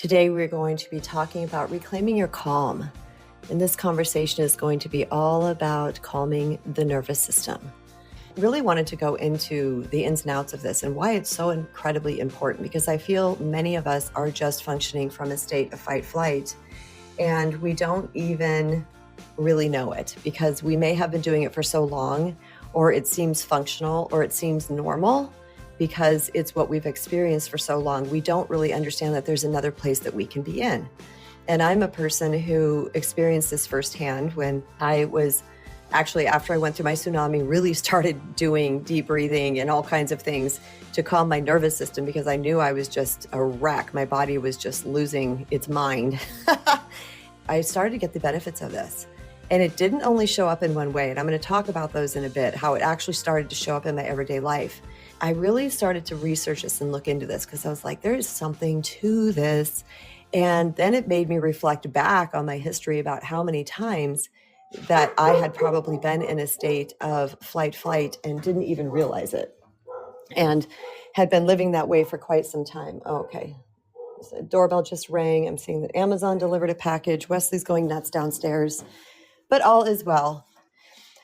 Today, we're going to be talking about reclaiming your calm. And this conversation is going to be all about calming the nervous system. Really wanted to go into the ins and outs of this and why it's so incredibly important, because I feel many of us are just functioning from a state of fight flight, and we don't even really know it because we may have been doing it for so long, or it seems functional, or it seems normal because it's what we've experienced for so long. We don't really understand that there's another place that we can be in. And I'm a person who experienced this firsthand when I was actually, after I went through my tsunami, really started doing deep breathing and all kinds of things to calm my nervous system, because I knew I was just a wreck. My body was just losing its mind. I started to get the benefits of this. And it didn't only show up in one way. And I'm going to talk about those in a bit, how it actually started to show up in my everyday life. I really started to research this and look into this because I was like, there is something to this. And then it made me reflect back on my history about how many times that I had probably been in a state of flight, and didn't even realize it, and had been living that way for quite some time. Oh, okay. The doorbell just rang. I'm seeing that Amazon delivered a package. Wesley's going nuts downstairs, but all is well.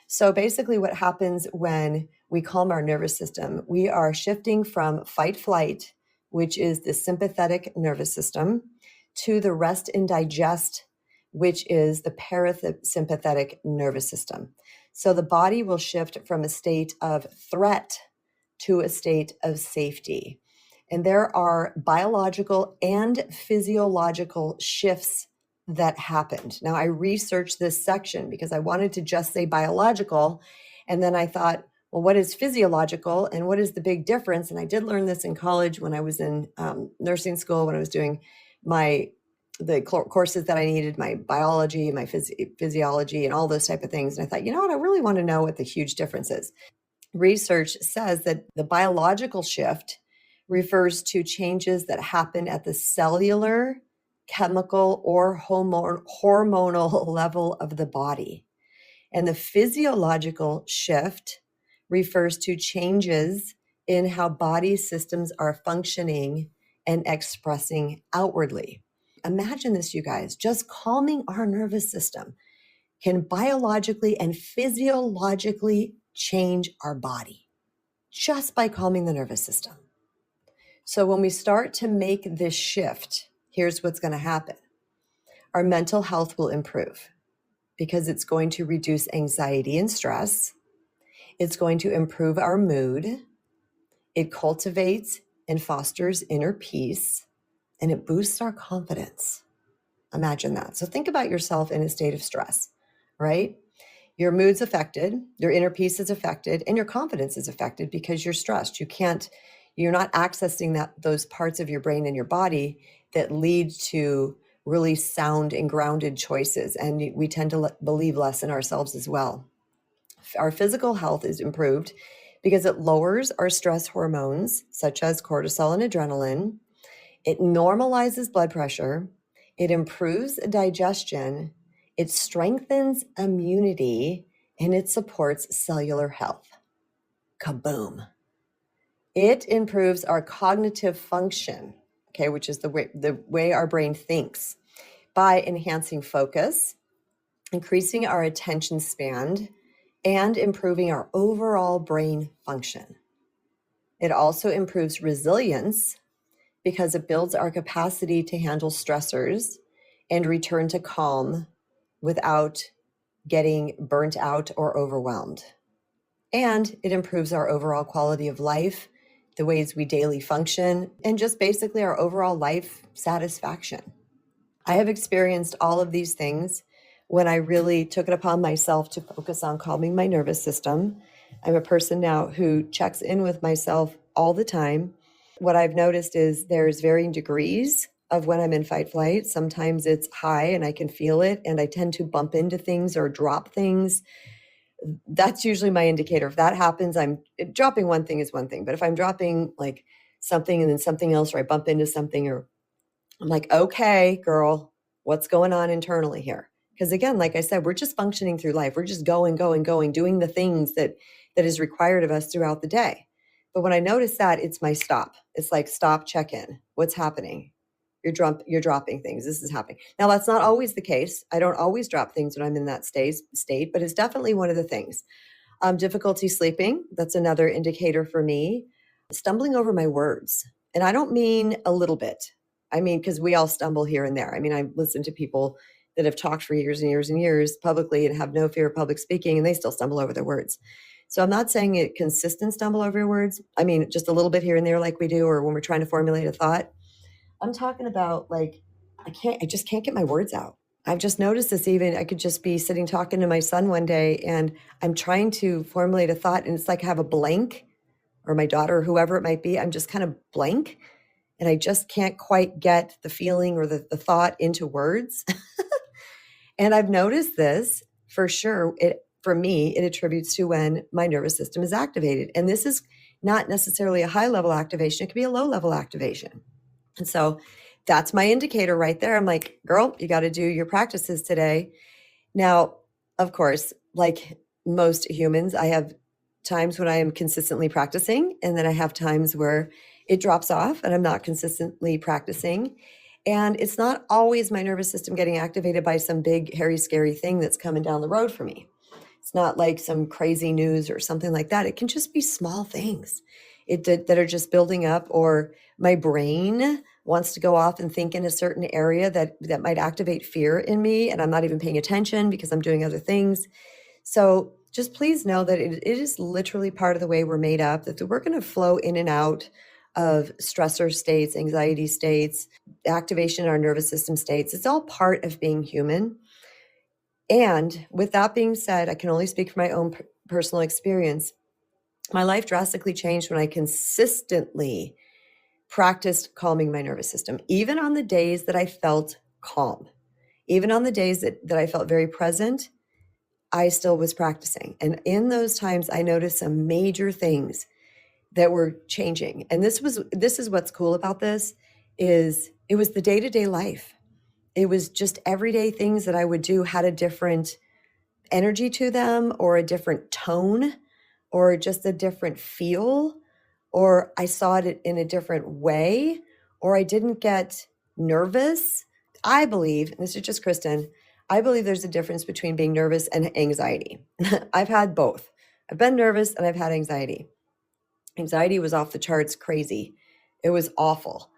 So basically what happens when we calm our nervous system, we are shifting from fight flight, which is the sympathetic nervous system, to the rest and digest, which is the parasympathetic nervous system. So the body will shift from a state of threat to a state of safety. And there are biological and physiological shifts that happened. Now, I researched this section because I wanted to just say biological. And then I thought, well, what is physiological and what is the big difference? And I did learn this in college when I was in nursing school, when I was doing the courses that I needed, my biology, my physiology, and all those type of things. And I thought, you know what, I really want to know what the huge difference is. Research says that the biological shift refers to changes that happen at the cellular, chemical, or hormonal level of the body. And the physiological shift refers to changes in how body systems are functioning and expressing outwardly. Imagine this, you guys, just calming our nervous system can biologically and physiologically change our body just by calming the nervous system. So when we start to make this shift, here's what's going to happen. Our mental health will improve because it's going to reduce anxiety and stress. It's going to improve our mood. It cultivates and fosters inner peace, and it boosts our confidence. Imagine that. So think about yourself in a state of stress, right? Your mood's affected, your inner peace is affected, and your confidence is affected because you're stressed. You're not accessing those parts of your brain and your body that lead to really sound and grounded choices. And we tend to believe less in ourselves as well. Our physical health is improved because it lowers our stress hormones, such as cortisol and adrenaline. It normalizes blood pressure. It improves digestion. It strengthens immunity, and it supports cellular health. Kaboom. It improves our cognitive function, okay, which is the way our brain thinks, by enhancing focus, increasing our attention span, and improving our overall brain function. It also improves resilience because it builds our capacity to handle stressors and return to calm without getting burnt out or overwhelmed. And it improves our overall quality of life, the ways we daily function, and just basically our overall life satisfaction. I have experienced all of these things when I really took it upon myself to focus on calming my nervous system. I'm a person now who checks in with myself all the time. What I've noticed is there's varying degrees of when I'm in fight flight. Sometimes it's high and I can feel it, and I tend to bump into things or drop things. That's usually my indicator. If that happens, I'm dropping one thing is one thing. But if I'm dropping like something and then something else, or I bump into something, or I'm like, okay, girl, what's going on internally here? Because again, like I said, we're just functioning through life. We're just going, doing the things that is required of us throughout the day. But when I notice that, it's my stop. It's like, stop, check in. What's happening? you're dropping things. This is happening. Now, that's not always the case. I don't always drop things when I'm in that state, but it's definitely one of the things. Difficulty sleeping, that's another indicator for me. Stumbling over my words. And I don't mean a little bit. I mean, because we all stumble here and there. I mean, I've listened to people that have talked for years and years and years publicly and have no fear of public speaking, and they still stumble over their words. So I'm not saying it consistent stumble over your words. I mean, just a little bit here and there like we do, or when we're trying to formulate a thought. I'm talking about like, I just can't get my words out. I've just noticed this. Even I could just be sitting talking to my son one day and I'm trying to formulate a thought and it's like I have a blank, or my daughter or whoever it might be. I'm just kind of blank and I just can't quite get the feeling or the thought into words. And I've noticed this for sure. For me, it attributes to when my nervous system is activated. And this is not necessarily a high level activation. It could be a low level activation. And so that's my indicator right there. I'm like, girl, you got to do your practices today. Now, of course, like most humans, I have times when I am consistently practicing, and then I have times where it drops off and I'm not consistently practicing. And it's not always my nervous system getting activated by some big, hairy, scary thing that's coming down the road for me. It's not like some crazy news or something like that. It can just be small things that are just building up, or my brain wants to go off and think in a certain area that might activate fear in me, and I'm not even paying attention because I'm doing other things. So just please know that it is literally part of the way we're made up, that we're going to flow in and out of stressor states, anxiety states, activation in our nervous system states. It's all part of being human. And with that being said, I can only speak from my own personal experience. My life drastically changed when I consistently practiced calming my nervous system, even on the days that I felt calm, even on the days that I felt very present. I still was practicing. And in those times, I noticed some major things that were changing. And this is what's cool about this, is it was the day-to-day life. It was just everyday things that I would do had a different energy to them, or a different tone, or just a different feel, or I saw it in a different way, or I didn't get nervous. I believe, and this is just Kristen, I believe there's a difference between being nervous and anxiety. I've had both. I've been nervous and I've had anxiety. Anxiety was off the charts crazy. It was awful.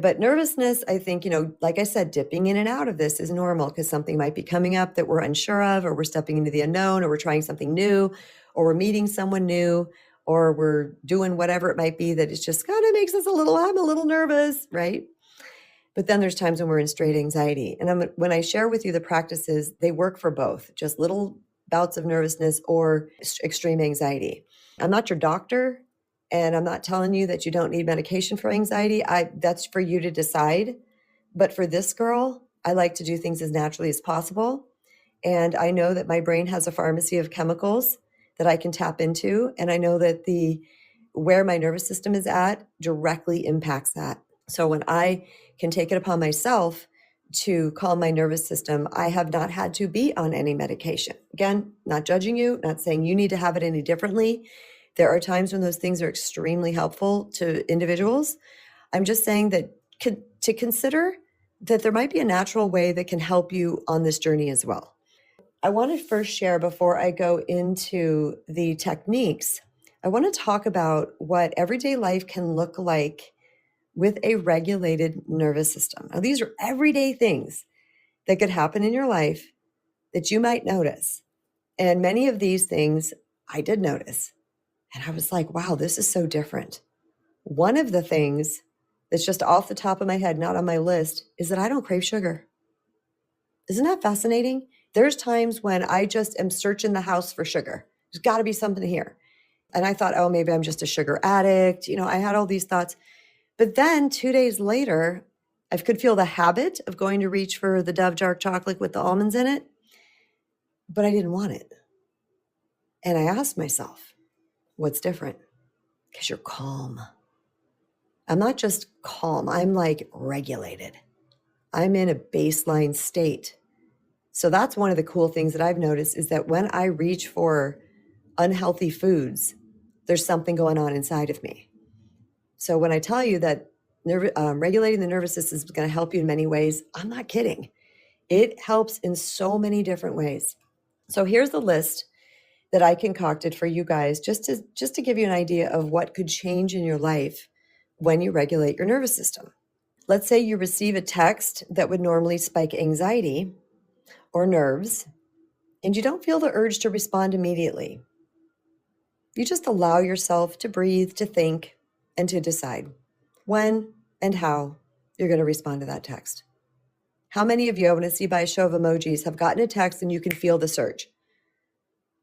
But nervousness, I think, like I said, dipping in and out of this is normal, because something might be coming up that we're unsure of, or we're stepping into the unknown, or we're trying something new, or we're meeting someone new, or we're doing whatever it might be that is just kind of makes us I'm a little nervous, right? But then there's times when we're in straight anxiety. And when I share with you the practices, they work for both, just little bouts of nervousness or extreme anxiety. I'm not your doctor, and I'm not telling you that you don't need medication for anxiety. That's for you to decide. But for this girl, I like to do things as naturally as possible. And I know that my brain has a pharmacy of chemicals that I can tap into. And I know that where my nervous system is at directly impacts that. So when I can take it upon myself to calm my nervous system, I have not had to be on any medication. Again, not judging you, not saying you need to have it any differently. There are times when those things are extremely helpful to individuals. I'm just saying that to consider that there might be a natural way that can help you on this journey as well. I want to first share, before I go into the techniques, I want to talk about what everyday life can look like with a regulated nervous system. Now, these are everyday things that could happen in your life that you might notice. And many of these things I did notice. And I was like, wow, this is so different. One of the things that's just off the top of my head, not on my list, is that I don't crave sugar. Isn't that fascinating? There's times when I just am searching the house for sugar. There's got to be something here. And I thought, oh, maybe I'm just a sugar addict. I had all these thoughts. But then 2 days later, I could feel the habit of going to reach for the Dove dark chocolate with the almonds in it, but I didn't want it. And I asked myself, what's different? Because you're calm. I'm not just calm. I'm like regulated. I'm in a baseline state. So that's one of the cool things that I've noticed, is that when I reach for unhealthy foods, there's something going on inside of me. So when I tell you that Regulating the nervous system is going to help you in many ways. I'm not kidding. It helps in so many different ways. So here's the list that I concocted for you guys just to give you an idea of what could change in your life when you regulate your nervous system. Let's say you receive a text that would normally spike anxiety or nerves, and you don't feel the urge to respond immediately. You just allow yourself to breathe, to think, and to decide when and how you're going to respond to that text. How many of you, I want to see by a show of emojis, have gotten a text and you can feel the surge?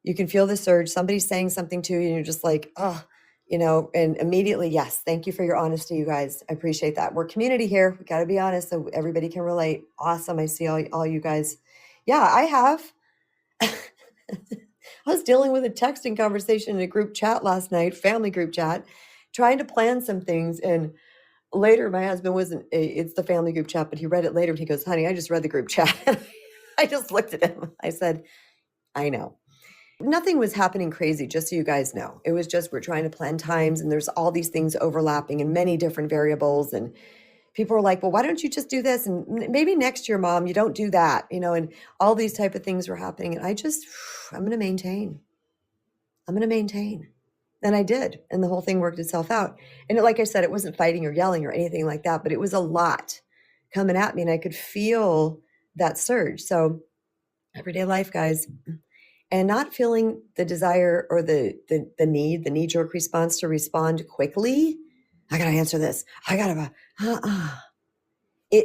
You can feel the surge. Somebody's saying something to you and you're just like, oh, and immediately, yes, thank you for your honesty, you guys. I appreciate that. We're community here. We got to be honest so everybody can relate. Awesome. I see all you guys. Yeah, I have. I was dealing with a texting conversation in a group chat last night, family group chat, trying to plan some things. And later, my husband it's the family group chat, but he read it later and he goes, honey, I just read the group chat. I just looked at him. I said, I know. Nothing was happening crazy, just so you guys know. It was just we're trying to plan times and there's all these things overlapping and many different variables. And people were like, well, why don't you just do this? And maybe next year, Mom, you don't do that, and all these type of things were happening. And I'm going to maintain. And I did. And the whole thing worked itself out. And like I said, it wasn't fighting or yelling or anything like that, but it was a lot coming at me and I could feel that surge. So everyday life, guys, and not feeling the desire or the knee-jerk response to respond quickly. I got to answer this. I got to,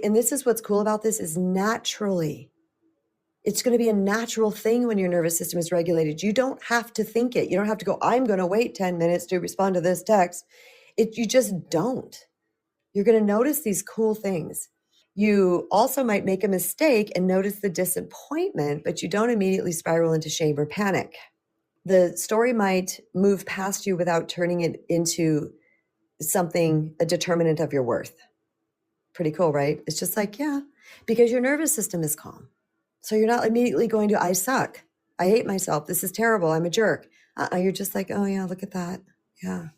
and this is what's cool about this is naturally, it's going to be a natural thing when your nervous system is regulated. You don't have to think it. You don't have to go, I'm going to wait 10 minutes to respond to this text. You just don't. You're going to notice these cool things. You also might make a mistake and notice the disappointment, but you don't immediately spiral into shame or panic. The story might move past you without turning it into something, a determinant of your worth. Pretty cool, right? It's just like, yeah, because your nervous system is calm. So you're not immediately going to, I suck. I hate myself. This is terrible. I'm a jerk. You're just like, oh yeah, look at that. Yeah.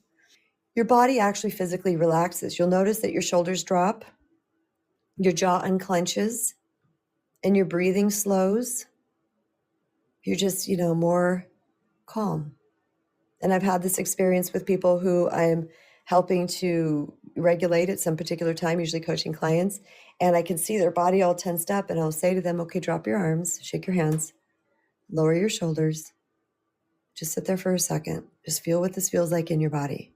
Your body actually physically relaxes. You'll notice that your shoulders drop, your jaw unclenches, and your breathing slows. You're just, more calm. And I've had this experience with people who I'm helping to regulate at some particular time, usually coaching clients, and I can see their body all tensed up and I'll say to them, okay, drop your arms, shake your hands, lower your shoulders, just sit there for a second, just feel what this feels like in your body.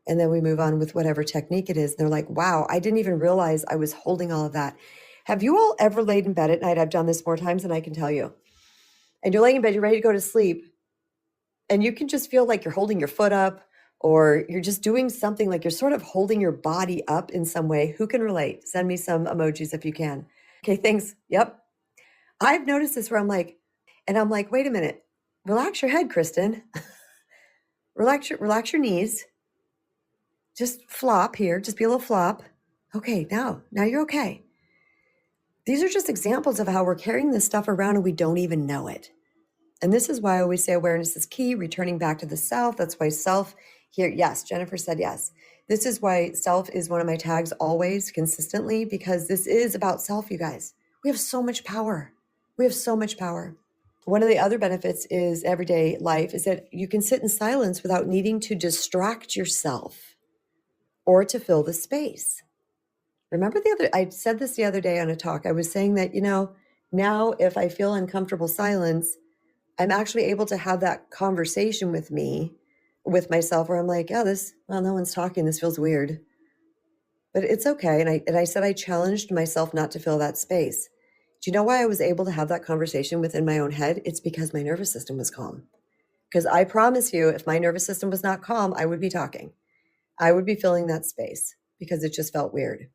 And then we move on with whatever technique it is. And they're like, wow, I didn't even realize I was holding all of that. Have you all ever laid in bed at night? I've done this more times than I can tell you. And you're laying in bed, you're ready to go to sleep. And you can just feel like you're holding your foot up or you're just doing something like you're sort of holding your body up in some way. Who can relate? Send me some emojis if you can. Okay, thanks. Yep. I've noticed this where I'm like, wait a minute. Relax your head, Kristen. relax your knees. Just flop here. Just be a little flop. Okay, now you're okay. These are just examples of how we're carrying this stuff around and we don't even know it. And this is why I always say awareness is key, returning back to the self. That's why self here. Yes, Jennifer said yes. This is why self is one of my tags always, consistently, because this is about self, you guys. We have so much power. One of the other benefits is everyday life is that you can sit in silence without needing to distract yourself or to fill the space. Remember I said this the other day on a talk. I was saying that, now if I feel uncomfortable silence, I'm actually able to have that conversation with myself, where I'm like, no one's talking. This feels weird, but it's okay. And I said, I challenged myself not to fill that space. Do you know why I was able to have that conversation within my own head? It's because my nervous system was calm. Because I promise you, if my nervous system was not calm, I would be talking. I would be filling that space because it just felt weird.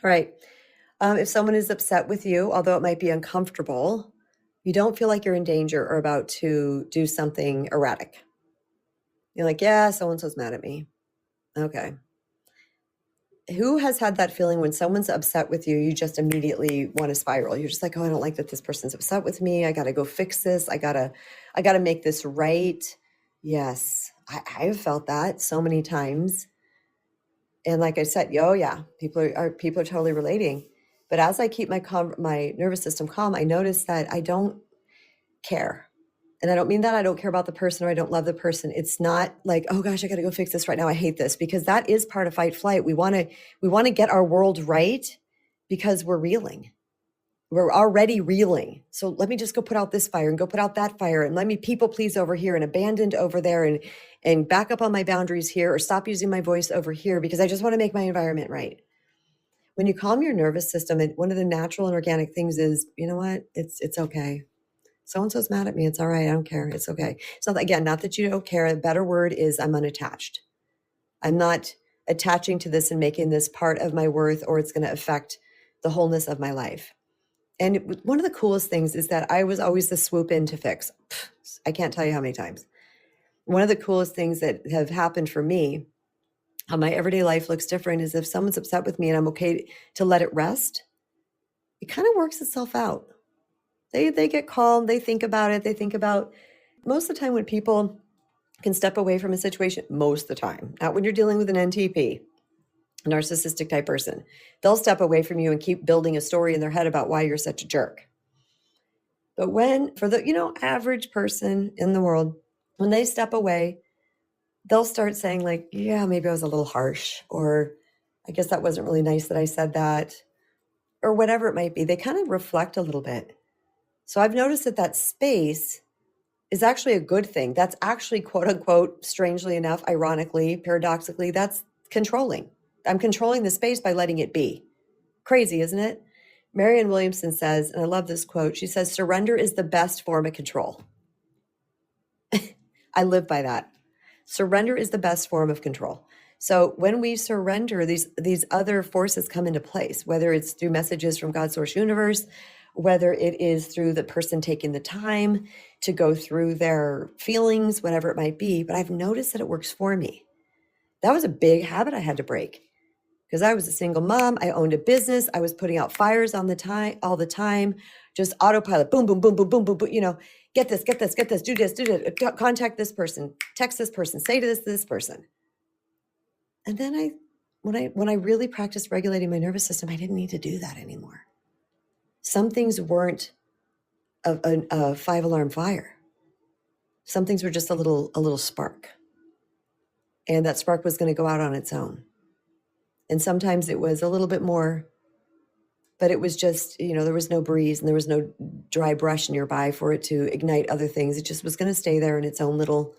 All right. If someone is upset with you, although it might be uncomfortable, you don't feel like you're in danger or about to do something erratic. You're like, yeah, so-and-so's mad at me. Okay. Who has had that feeling when someone's upset with you, you just immediately want to spiral? You're just like, oh, I don't like that this person's upset with me. I got to go fix this. I got to make this right. Yes, I've felt that so many times. And like I said, oh yeah, people are totally relating. But as I keep my nervous system calm, I notice that I don't care. And I don't mean that I don't care about the person or I don't love the person. It's not like, oh gosh, I got to go fix this right now. I hate this, because that is part of fight flight. We want to get our world right because we're reeling. We're already reeling. So let me just go put out this fire and go put out that fire, and let me people please over here and abandoned over there, and back up on my boundaries here, or stop using my voice over here because I just want to make my environment right. When you calm your nervous system, and one of the natural and organic things is, you know what? It's okay. So-and-so's mad at me. It's all right. I don't care. It's okay. So again, not that you don't care. A better word is I'm unattached. I'm not attaching to this and making this part of my worth, or it's going to affect the wholeness of my life. And one of the coolest things is that I was always the swoop in to fix. I can't tell you how many times. One of the coolest things that have happened for me, how my everyday life looks different, is if someone's upset with me and I'm okay to let it rest, it kind of works itself out. They get calm. They think about it. They think about, most of the time when people can step away from a situation, most of the time, not when you're dealing with an NTP, a narcissistic type person, they'll step away from you and keep building a story in their head about why you're such a jerk. But for the, average person in the world, when they step away, they'll start saying like, yeah, maybe I was a little harsh, or I guess that wasn't really nice that I said that, or whatever it might be. They kind of reflect a little bit. So I've noticed that space is actually a good thing. That's actually, quote unquote, strangely enough, ironically, paradoxically, that's controlling. I'm controlling the space by letting it be. Crazy, isn't it? Marianne Williamson says, and I love this quote, she says, surrender is the best form of control. I live by that. Surrender is the best form of control. So when we surrender, these other forces come into place, whether it's through messages from God's source universe, whether it is through the person taking the time to go through their feelings, whatever it might be. But I've noticed that it works for me. That was a big habit I had to break, because I was a single mom. I owned a business. I was putting out fires all the time, just autopilot, boom, boom, boom, boom, boom, boom, boom, get this, do this, contact this person, text this person, say to this person. And then when I really practiced regulating my nervous system, I didn't need to do that anymore. Some things weren't a 5-alarm fire. Some things were just a little spark. And that spark was going to go out on its own. And sometimes it was a little bit more, but it was just, there was no breeze and there was no dry brush nearby for it to ignite other things. It just was going to stay there in its own little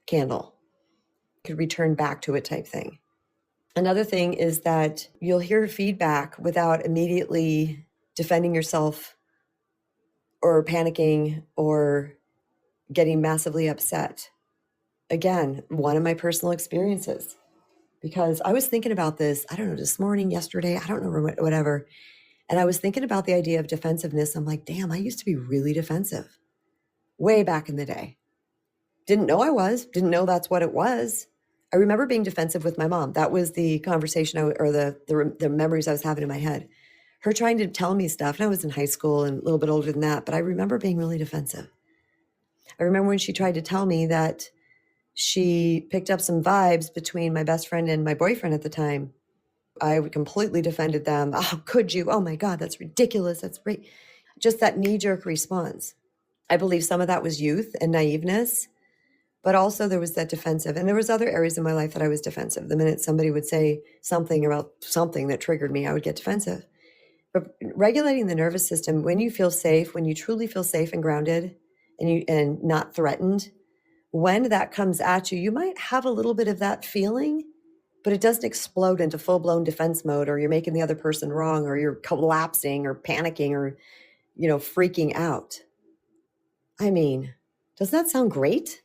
candle. Could return back to it type thing. Another thing is that you'll hear feedback without immediately defending yourself or panicking or getting massively upset. Again, one of my personal experiences, because I was thinking about this, I don't know, this morning, yesterday, I don't know, whatever. And I was thinking about the idea of defensiveness. I'm like, damn, I used to be really defensive way back in the day. Didn't know that's what it was. I remember being defensive with my mom. That was the conversation or the memories I was having in my head. Her trying to tell me stuff. And I was in high school and a little bit older than that, but I remember being really defensive. I remember when she tried to tell me that she picked up some vibes between my best friend and my boyfriend at the time. I completely defended them. Oh, could you? Oh my God, that's ridiculous. That's great. Just that knee-jerk response. I believe some of that was youth and naiveness, but also there was that defensive. And there was other areas in my life that I was defensive. The minute somebody would say something about something that triggered me, I would get defensive. But regulating the nervous system, when you feel safe, when you truly feel safe and grounded and not threatened, when that comes at you, you might have a little bit of that feeling, but it doesn't explode into full-blown defense mode, or you're making the other person wrong, or you're collapsing or panicking or, freaking out. I mean, doesn't that sound great?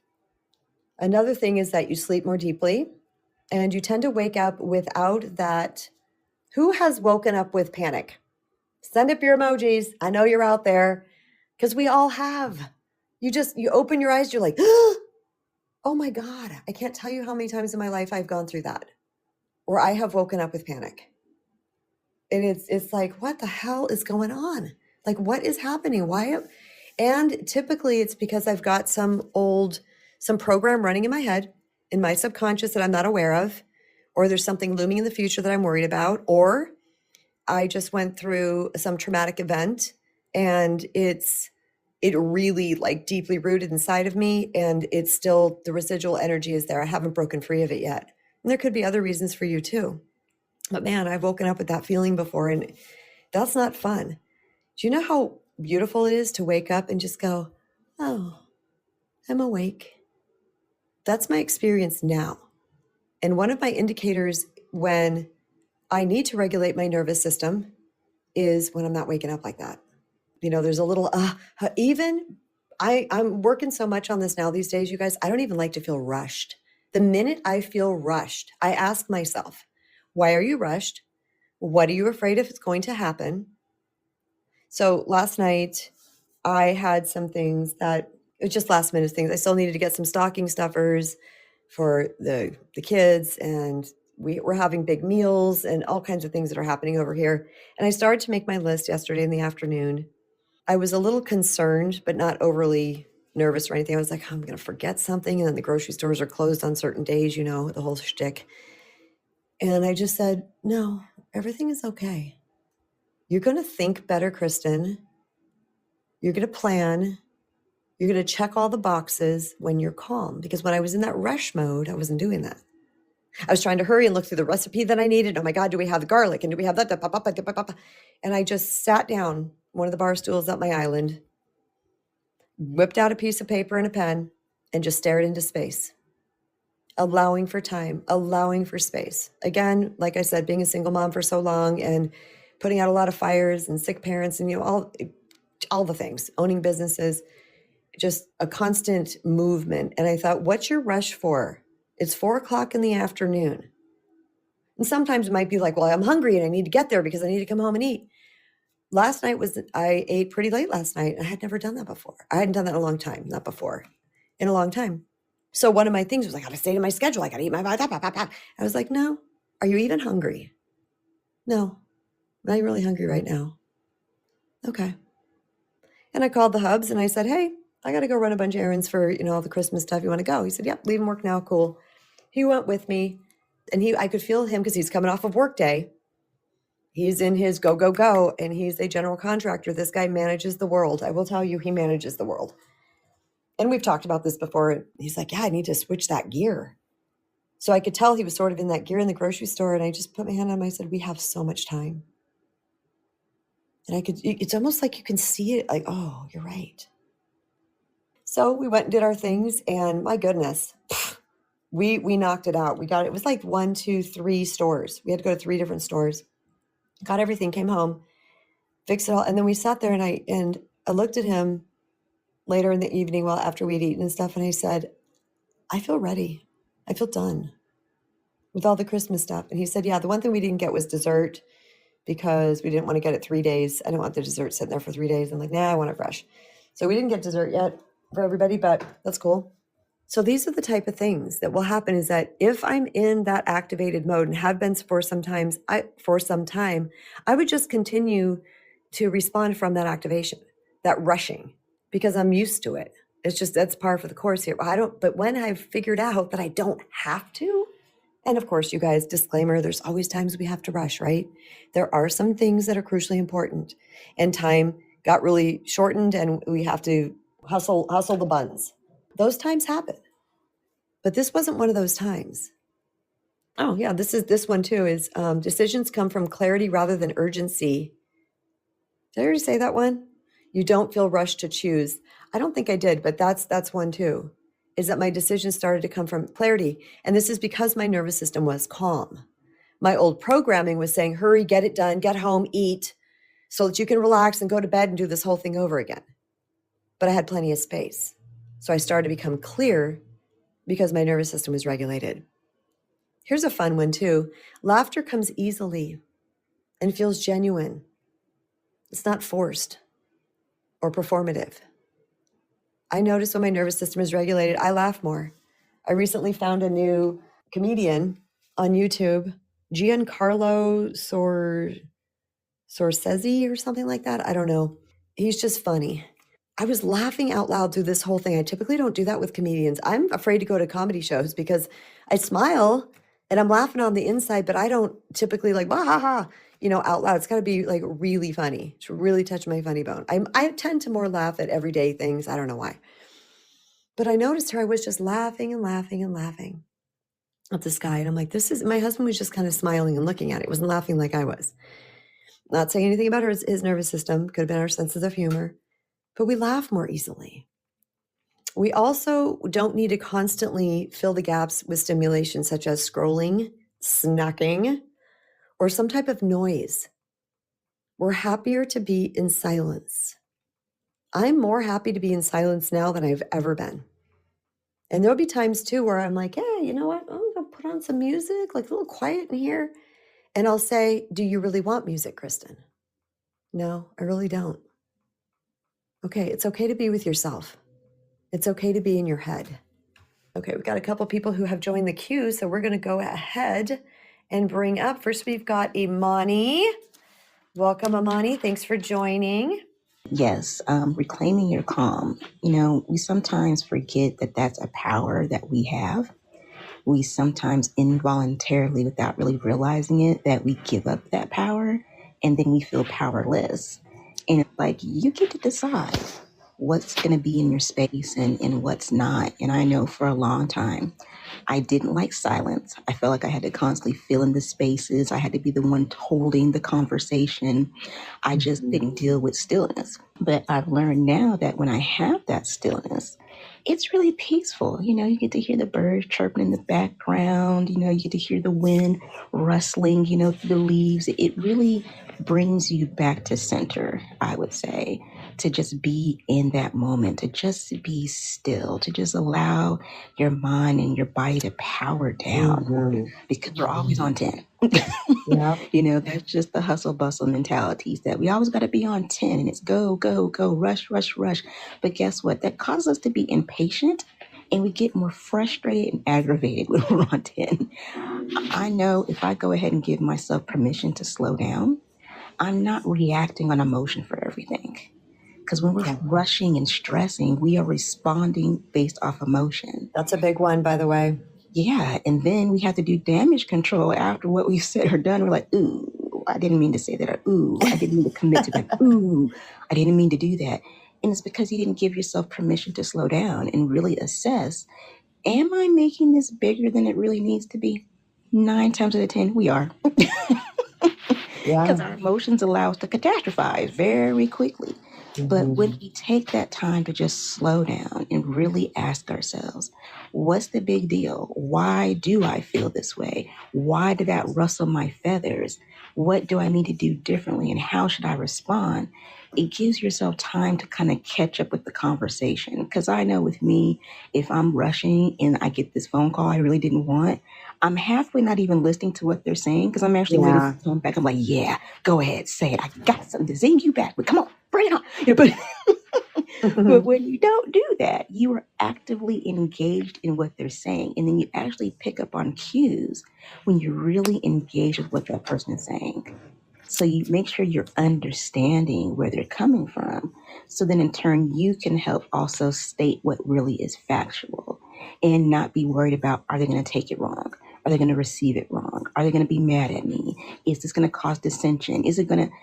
Another thing is that you sleep more deeply and you tend to wake up without that. Who has woken up with panic? Send up your emojis. I know you're out there, because we all have. You open your eyes, you're like, oh my God, I can't tell you how many times in my life I've gone through that, or I have woken up with panic. And it's like, what the hell is going on? Like, what is happening? Why? And typically it's because I've got some program running in my head, in my subconscious that I'm not aware of, or there's something looming in the future that I'm worried about, or I just went through some traumatic event and it really like deeply rooted inside of me, and it's still, the residual energy is there. I haven't broken free of it yet. And there could be other reasons for you too. But man, I've woken up with that feeling before, and that's not fun. Do you know how beautiful it is to wake up and just go, oh, I'm awake? That's my experience now. And one of my indicators when I need to regulate my nervous system is when I'm not waking up like that. There's a little, I'm working so much on this now these days, you guys, I don't even like to feel rushed. The minute I feel rushed, I ask myself, why are you rushed? What are you afraid if it's going to happen? So last night I had some things that, it was just last minute things. I still needed to get some stocking stuffers for the kids, and we're having big meals and all kinds of things that are happening over here. And I started to make my list yesterday in the afternoon. I was a little concerned, but not overly nervous or anything. I was like, I'm going to forget something. And then the grocery stores are closed on certain days, the whole shtick. And I just said, no, everything is okay. You're going to think better, Kristen. You're going to plan. You're going to check all the boxes when you're calm. Because when I was in that rush mode, I wasn't doing that. I was trying to hurry and look through the recipe that I needed. Oh my God, do we have the garlic? And do we have that? And I just sat down one of the bar stools at my island, whipped out a piece of paper and a pen, and just stared into space, allowing for time, allowing for space. Again, like I said, being a single mom for so long and putting out a lot of fires and sick parents and all the things, owning businesses, just a constant movement. And I thought, what's your rush for? It's 4:00 in the afternoon. And sometimes it might be like, well, I'm hungry and I need to get there because I need to come home and eat. Last night I ate pretty late last night. I had never done that before. I hadn't done that in a long time, not before, in a long time. So one of my things was I got to stay to my schedule. I got to eat my, I was like, no, are you even hungry? No, I'm not really hungry right now. Okay. And I called the hubs and I said, hey, I got to go run a bunch of errands for, all the Christmas stuff. You want to go? He said, yep, leaving work now. Cool. He went with me, and I could feel him because he's coming off of work day. He's in his go, go, go, and he's a general contractor. This guy manages the world. I will tell you, he manages the world. And we've talked about this before. He's like, yeah, I need to switch that gear. So I could tell he was sort of in that gear in the grocery store. And I just put my hand on him. I said, we have so much time. And it's almost like you can see it like, oh, you're right. So we went and did our things. And my goodness, we knocked it out. It was like 1, 2, 3 stores. We had to go to 3 different stores. Got everything, came home, fixed it all. And then we sat there and I looked at him later in the evening, after we'd eaten and stuff. And I said, I feel ready. I feel done with all the Christmas stuff. And he said, yeah, the one thing we didn't get was dessert because we didn't want to get it 3 days. I didn't want the dessert sitting there for 3 days. I'm like, nah, I want it fresh. So we didn't get dessert yet for everybody, but that's cool. So these are the type of things that will happen, is that if I'm in that activated mode and have been for some time, I would just continue to respond from that activation, that rushing, because I'm used to it. It's just, that's par for the course here. But when I've figured out that I don't have to, and of course, you guys, disclaimer, there's always times we have to rush, right? There are some things that are crucially important, and time got really shortened and we have to hustle the buns. Those times happen. But this wasn't one of those times. Oh, yeah, this one too is decisions come from clarity rather than urgency. Did I already say that one? You don't feel rushed to choose. I don't think I did, but that's one too, is that my decisions started to come from clarity. And this is because my nervous system was calm. My old programming was saying, hurry, get it done, get home, eat, so that you can relax and go to bed and do this whole thing over again. But I had plenty of space. So I started to become clear because my nervous system was regulated. Here's a fun one too. Laughter comes easily and feels genuine. It's not forced or performative. I notice when my nervous system is regulated, I laugh more. I recently found a new comedian on YouTube, Giancarlo Sorsesi or something like that. I don't know. He's just funny. I was laughing out loud through this whole thing. I typically don't do that with comedians. I'm afraid to go to comedy shows because I smile And I'm laughing on the inside, but I don't typically like, bah, ha, ha, out loud. It's got to be like really funny to really touch my funny bone. I tend to more laugh at everyday things. I don't know why. But I noticed her, I was just laughing and laughing and laughing at the sky. And I'm like, my husband was just kind of smiling and looking at it. He wasn't laughing like I was. Not saying anything about his nervous system. Could have been our senses of humor. But we laugh more easily. We also don't need to constantly fill the gaps with stimulation, such as scrolling, snacking, or some type of noise. We're happier to be in silence. I'm more happy to be in silence now than I've ever been. And there'll be times too where I'm like, hey, you know what? I'm going to put on some music, like a little quiet in here. And I'll say, do you really want music, Kristen? No, I really don't. Okay, it's okay to be with yourself. It's okay to be in your head. Okay, we've got a couple people who have joined the queue, so we're going to go ahead and bring up. First, we've got Imani. Welcome, Imani. Thanks for joining. Yes, reclaiming your calm. We sometimes forget that that's a power that we have. We sometimes involuntarily, without really realizing it, that we give up that power and then we feel powerless. And it's like you get to decide what's going to be in your space and what's not. And I know for a long time, I didn't like silence. I felt like I had to constantly fill in the spaces. I had to be the one holding the conversation. I just didn't deal with stillness. But I've learned now that when I have that stillness, it's really peaceful. You get to hear the birds chirping in the background. You get to hear the wind rustling, through the leaves. It really brings you back to center, I would say, to just be in that moment, to just be still, to just allow your mind and your body to power down because we're always on 10. Yeah. That's just the hustle bustle mentalities that we always got to be on 10 and it's go, go, go, rush, rush, rush. But guess what? That causes us to be impatient and we get more frustrated and aggravated when we're on 10. I know if I go ahead and give myself permission to slow down, I'm not reacting on emotion for everything. Because when we're rushing and stressing, we are responding based off emotion. That's a big one, by the way. Yeah, and then we have to do damage control after what we've said or done. We're like, ooh, I didn't mean to say that. Or, ooh, I didn't mean to commit to that. Ooh, I didn't mean to do that. And it's because you didn't give yourself permission to slow down and really assess, am I making this bigger than it really needs to be? 9 times out of 10, we are. Because our emotions allow us to catastrophize very quickly. But when we take that time to just slow down and really ask ourselves, what's the big deal? Why do I feel this way? Why did that rustle my feathers? What do I need to do differently? And how should I respond? It gives yourself time to kind of catch up with the conversation. Because I know with me, if I'm rushing and I get this phone call I really didn't want, I'm halfway not even listening to what they're saying because I'm actually waiting to come back. I'm like, yeah, go ahead, say it. I got something to zing you back, but come on, bring it on. But when you don't do that, you are actively engaged in what they're saying. And then you actually pick up on cues when you're really engaged with what that person is saying. So you make sure you're understanding where they're coming from. So then in turn, you can help also state what really is factual and not be worried about, are they going to take it wrong? Are they going to receive it wrong? Are they going to be mad at me? Is this going to cause dissension? Is it going to,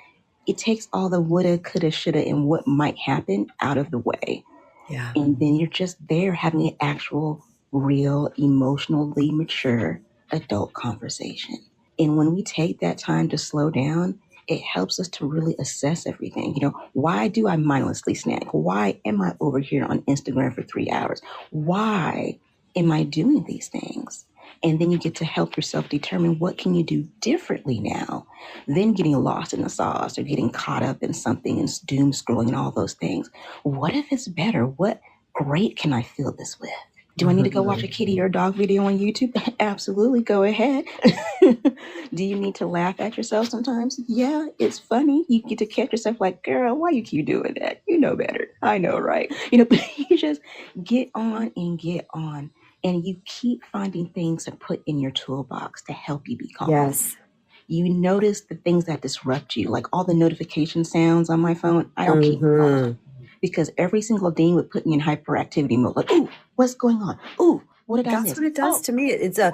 it takes all the woulda, coulda, shoulda, and what might happen out of the way. Yeah. And then you're just there having an actual, real, emotionally mature adult conversation. And when we take that time to slow down, it helps us to really assess everything. Why do I mindlessly snack? Why am I over here on Instagram for 3 hours? Why am I doing these things? And then you get to help yourself determine what can you do differently now than getting lost in the sauce or getting caught up in something and doom scrolling and all those things. What if it's better? What great can I fill this with? Do I need to go watch a kitty or a dog video on YouTube? Absolutely, go ahead. Do you need to laugh at yourself sometimes? Yeah, it's funny. You get to catch yourself like, girl, why you keep doing that? You know better. I know, right? You just get on and get on. And you keep finding things to put in your toolbox to help you be calm. Yes. You notice the things that disrupt you, like all the notification sounds on my phone. I don't keep them on because every single ding would put me in hyperactivity mode. Like, ooh, what's going on? Ooh, what did I miss? That's what it does to me. It's a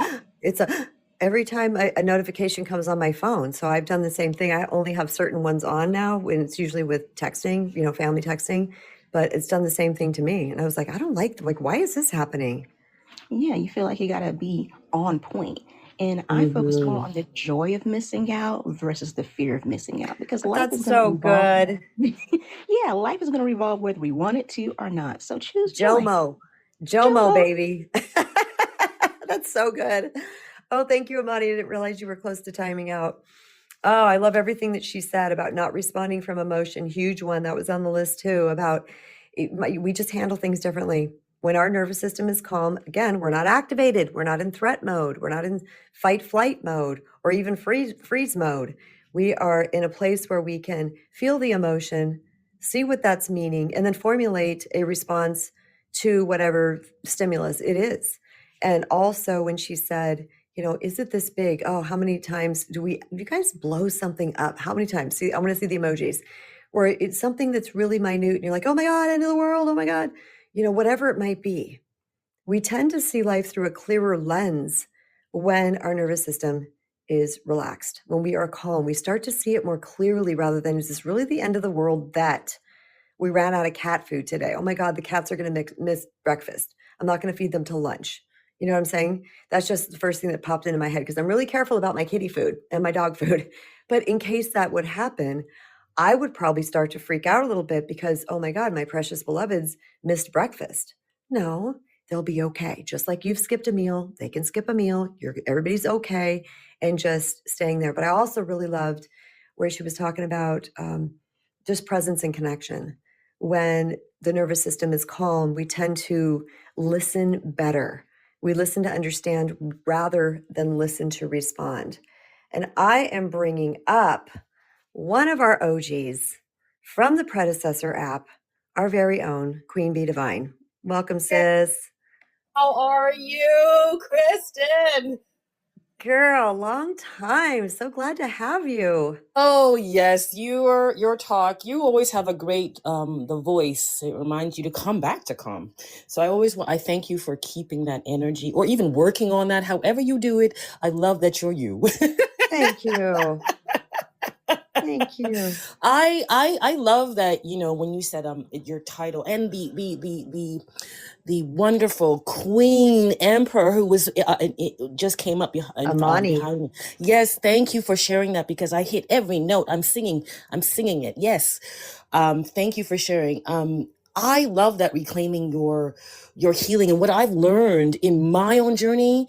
every time a notification comes on my phone. So I've done the same thing. I only have certain ones on now, and it's usually with texting, family texting, but it's done the same thing to me. And I was like, I don't like, why is this happening? Yeah, you feel like you got to be on point. And I focus more on the joy of missing out versus the fear of missing out, because life is That's going to so revolve. good. Yeah, life is going to revolve whether we want it to or not. So choose joy. Jomo, baby. That's so good. Oh, thank you, Imani. I didn't realize you were close to timing out. Oh, I love everything that she said about not responding from emotion. Huge one. That was on the list too, about we just handle things differently. When our nervous system is calm, again, we're not activated. We're not in threat mode. We're not in fight flight mode or even freeze mode. We are in a place where we can feel the emotion, see what that's meaning, and then formulate a response to whatever stimulus it is. And also when she said, is it this big? Oh, how many times do you guys blow something up? How many times? See, I want to see the emojis where it's something that's really minute and you're like, oh my God, end of the world. Oh my God. Whatever it might be. We tend to see life through a clearer lens when our nervous system is relaxed. When we are calm, we start to see it more clearly rather than, is this really the end of the world that we ran out of cat food today? Oh my God, the cats are going to miss breakfast. I'm not going to feed them till lunch. You know what I'm saying? That's just the first thing that popped into my head because I'm really careful about my kitty food and my dog food. But in case that would happen, I would probably start to freak out a little bit because, oh my God, my precious beloveds missed breakfast. No, they'll be okay. Just like you've skipped a meal, they can skip a meal. Everybody's okay, and just staying there. But I also really loved where she was talking about just presence and connection. When the nervous system is calm, we tend to listen better. We listen to understand rather than listen to respond. And I am bringing up one of our OGs from the predecessor app, our very own Queenbdivine. Welcome, sis. How are you, Kristen? Girl, long time. So glad to have you. Oh yes, your talk. You always have a great the voice. It reminds you to come back to calm. So I thank you for keeping that energy or even working on that. However you do it, I love that you're you. Thank you. Thank you. I love that, when you said your title and the wonderful Queen Emperor who was it just came up Imani. behind me. Yes, thank you for sharing that because I hit every note. I'm singing it. Yes. Thank you for sharing. I love that reclaiming your healing and what I've learned in my own journey.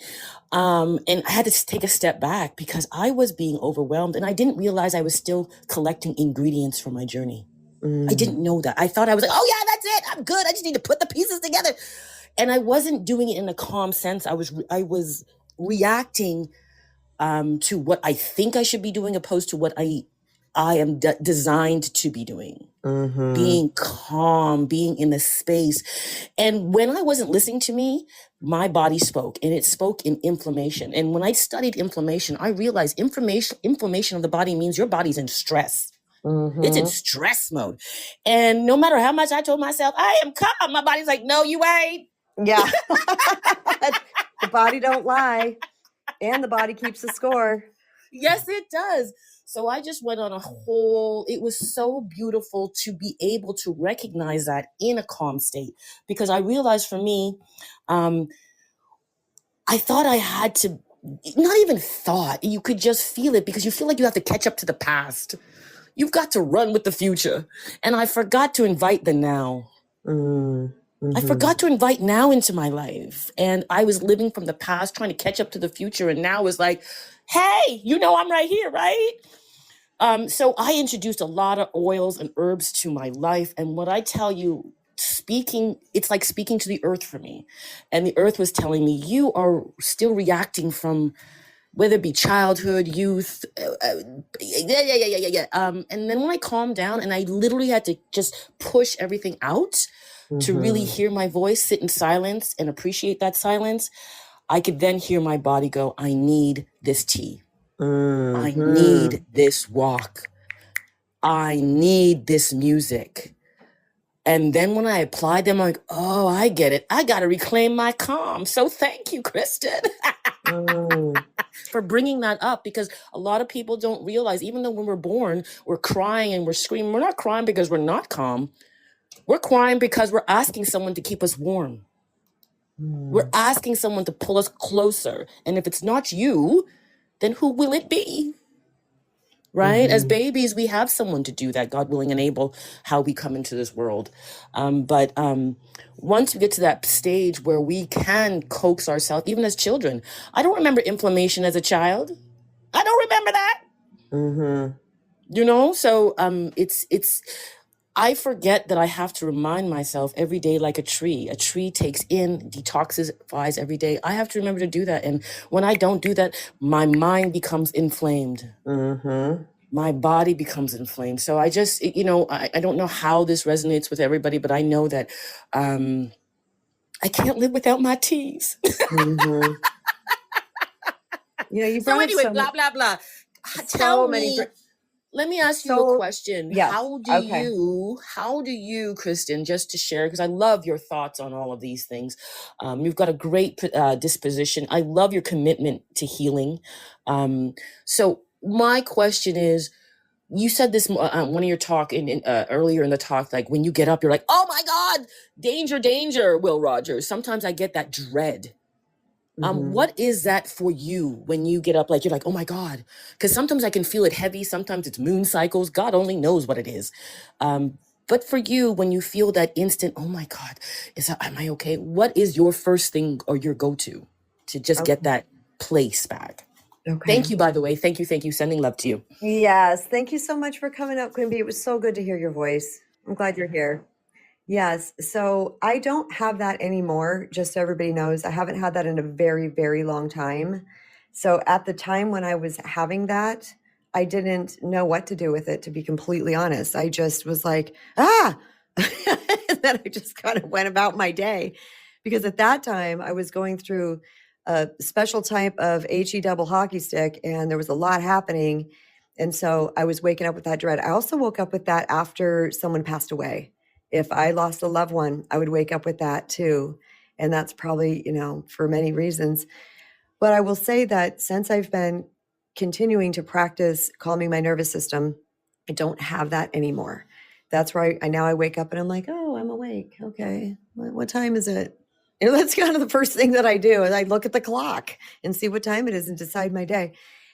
And I had to take a step back because I was being overwhelmed and I didn't realize I was still collecting ingredients for my journey. I didn't know that. I thought I was like, oh yeah, that's it. I'm good. I just need to put the pieces together. And I wasn't doing it in a calm sense. I was reacting to what I think I should be doing opposed to what I am designed to be doing. Being calm, being in the space. And when I wasn't listening to me, my body spoke and it spoke in inflammation. And when I studied inflammation, I realized inflammation of the body means your body's in stress. It's in stress mode. And no matter how much I told myself, I am calm, my body's like, no, you ain't. Yeah. The body don't lie. And the body keeps the score. Yes, it does. So I just went on it was so beautiful to be able to recognize that in a calm state, because I realized for me, I thought I had to, not even thought, you could just feel it because you feel like you have to catch up to the past. You've got to run with the future. And I forgot to invite the now. I forgot to invite now into my life. And I was living from the past, trying to catch up to the future. And now it's like, hey, I'm right here, right? So I introduced a lot of oils and herbs to my life. And what I tell you, it's like speaking to the earth for me. And the earth was telling me, you are still reacting from whether it be childhood, youth. And then when I calmed down and I literally had to just push everything out to really hear my voice, sit in silence and appreciate that silence, I could then hear my body go, I need this tea. I need this walk. I need this music. And then when I applied them, I'm like, oh, I get it. I got to reclaim my calm. So thank you, Kristen. for bringing that up, because a lot of people don't realize, even though when we're born, we're crying and we're screaming, we're not crying because we're not calm. We're crying because we're asking someone to keep us warm. We're asking someone to pull us closer. And if it's not you, then who will it be? Right? As babies, we have someone to do that, God willing, enable how we come into this world. But once we get to that stage where we can coax ourselves, even as children, I don't remember inflammation as a child. I don't remember that. You know, so it's I forget that I have to remind myself every day, like a tree. A tree takes in, detoxifies every day. I have to remember to do that. And when I don't do that, my mind becomes inflamed. My body becomes inflamed. So I just, you know, I don't know how this resonates with everybody, but I know that I can't live without my teas. You know, you So brought anyway, up blah, blah, blah. so Tell many me, let me ask you a question. yes, How do you, Kristen, just to share, because I love your thoughts on all of these things. You've got a great disposition. I love your commitment to healing. So my question is, you said this one of your talk earlier in the talk, like when you get up, you're like, oh my God, danger, danger, Will Rogers. Sometimes I get that dread. What is that for you when you get up? Like, you're like, oh my God, because sometimes I can feel it heavy. Sometimes it's moon cycles. God only knows what it is. But for you, when you feel that instant, oh my God, am I okay? What is your first thing or your go-to to just get that place back? Thank you, by the way. Thank you. Sending love to you. Yes. Thank you so much for coming up, Queen Bee. It was so good to hear your voice. I'm glad you're here. Yes. So I don't have that anymore, just so everybody knows. I haven't had that in a very, very long time. So at the time when I was having that, I didn't know what to do with it, to be completely honest. I just was like, and then I just kind of went about my day, because at that time I was going through a special type of HE double hockey stick, and there was a lot happening. And so I was waking up with that dread. I also woke up with that after someone passed away. If I lost a loved one, I would wake up with that too. And that's probably, you know, for many reasons. But I will say that since I've been continuing to practice calming my nervous system, I don't have that anymore. That's where I wake up and I'm like, oh, I'm awake. Okay. What time is it? You know, that's kind of the first thing that I do, is I look at the clock and see what time it is and decide my day.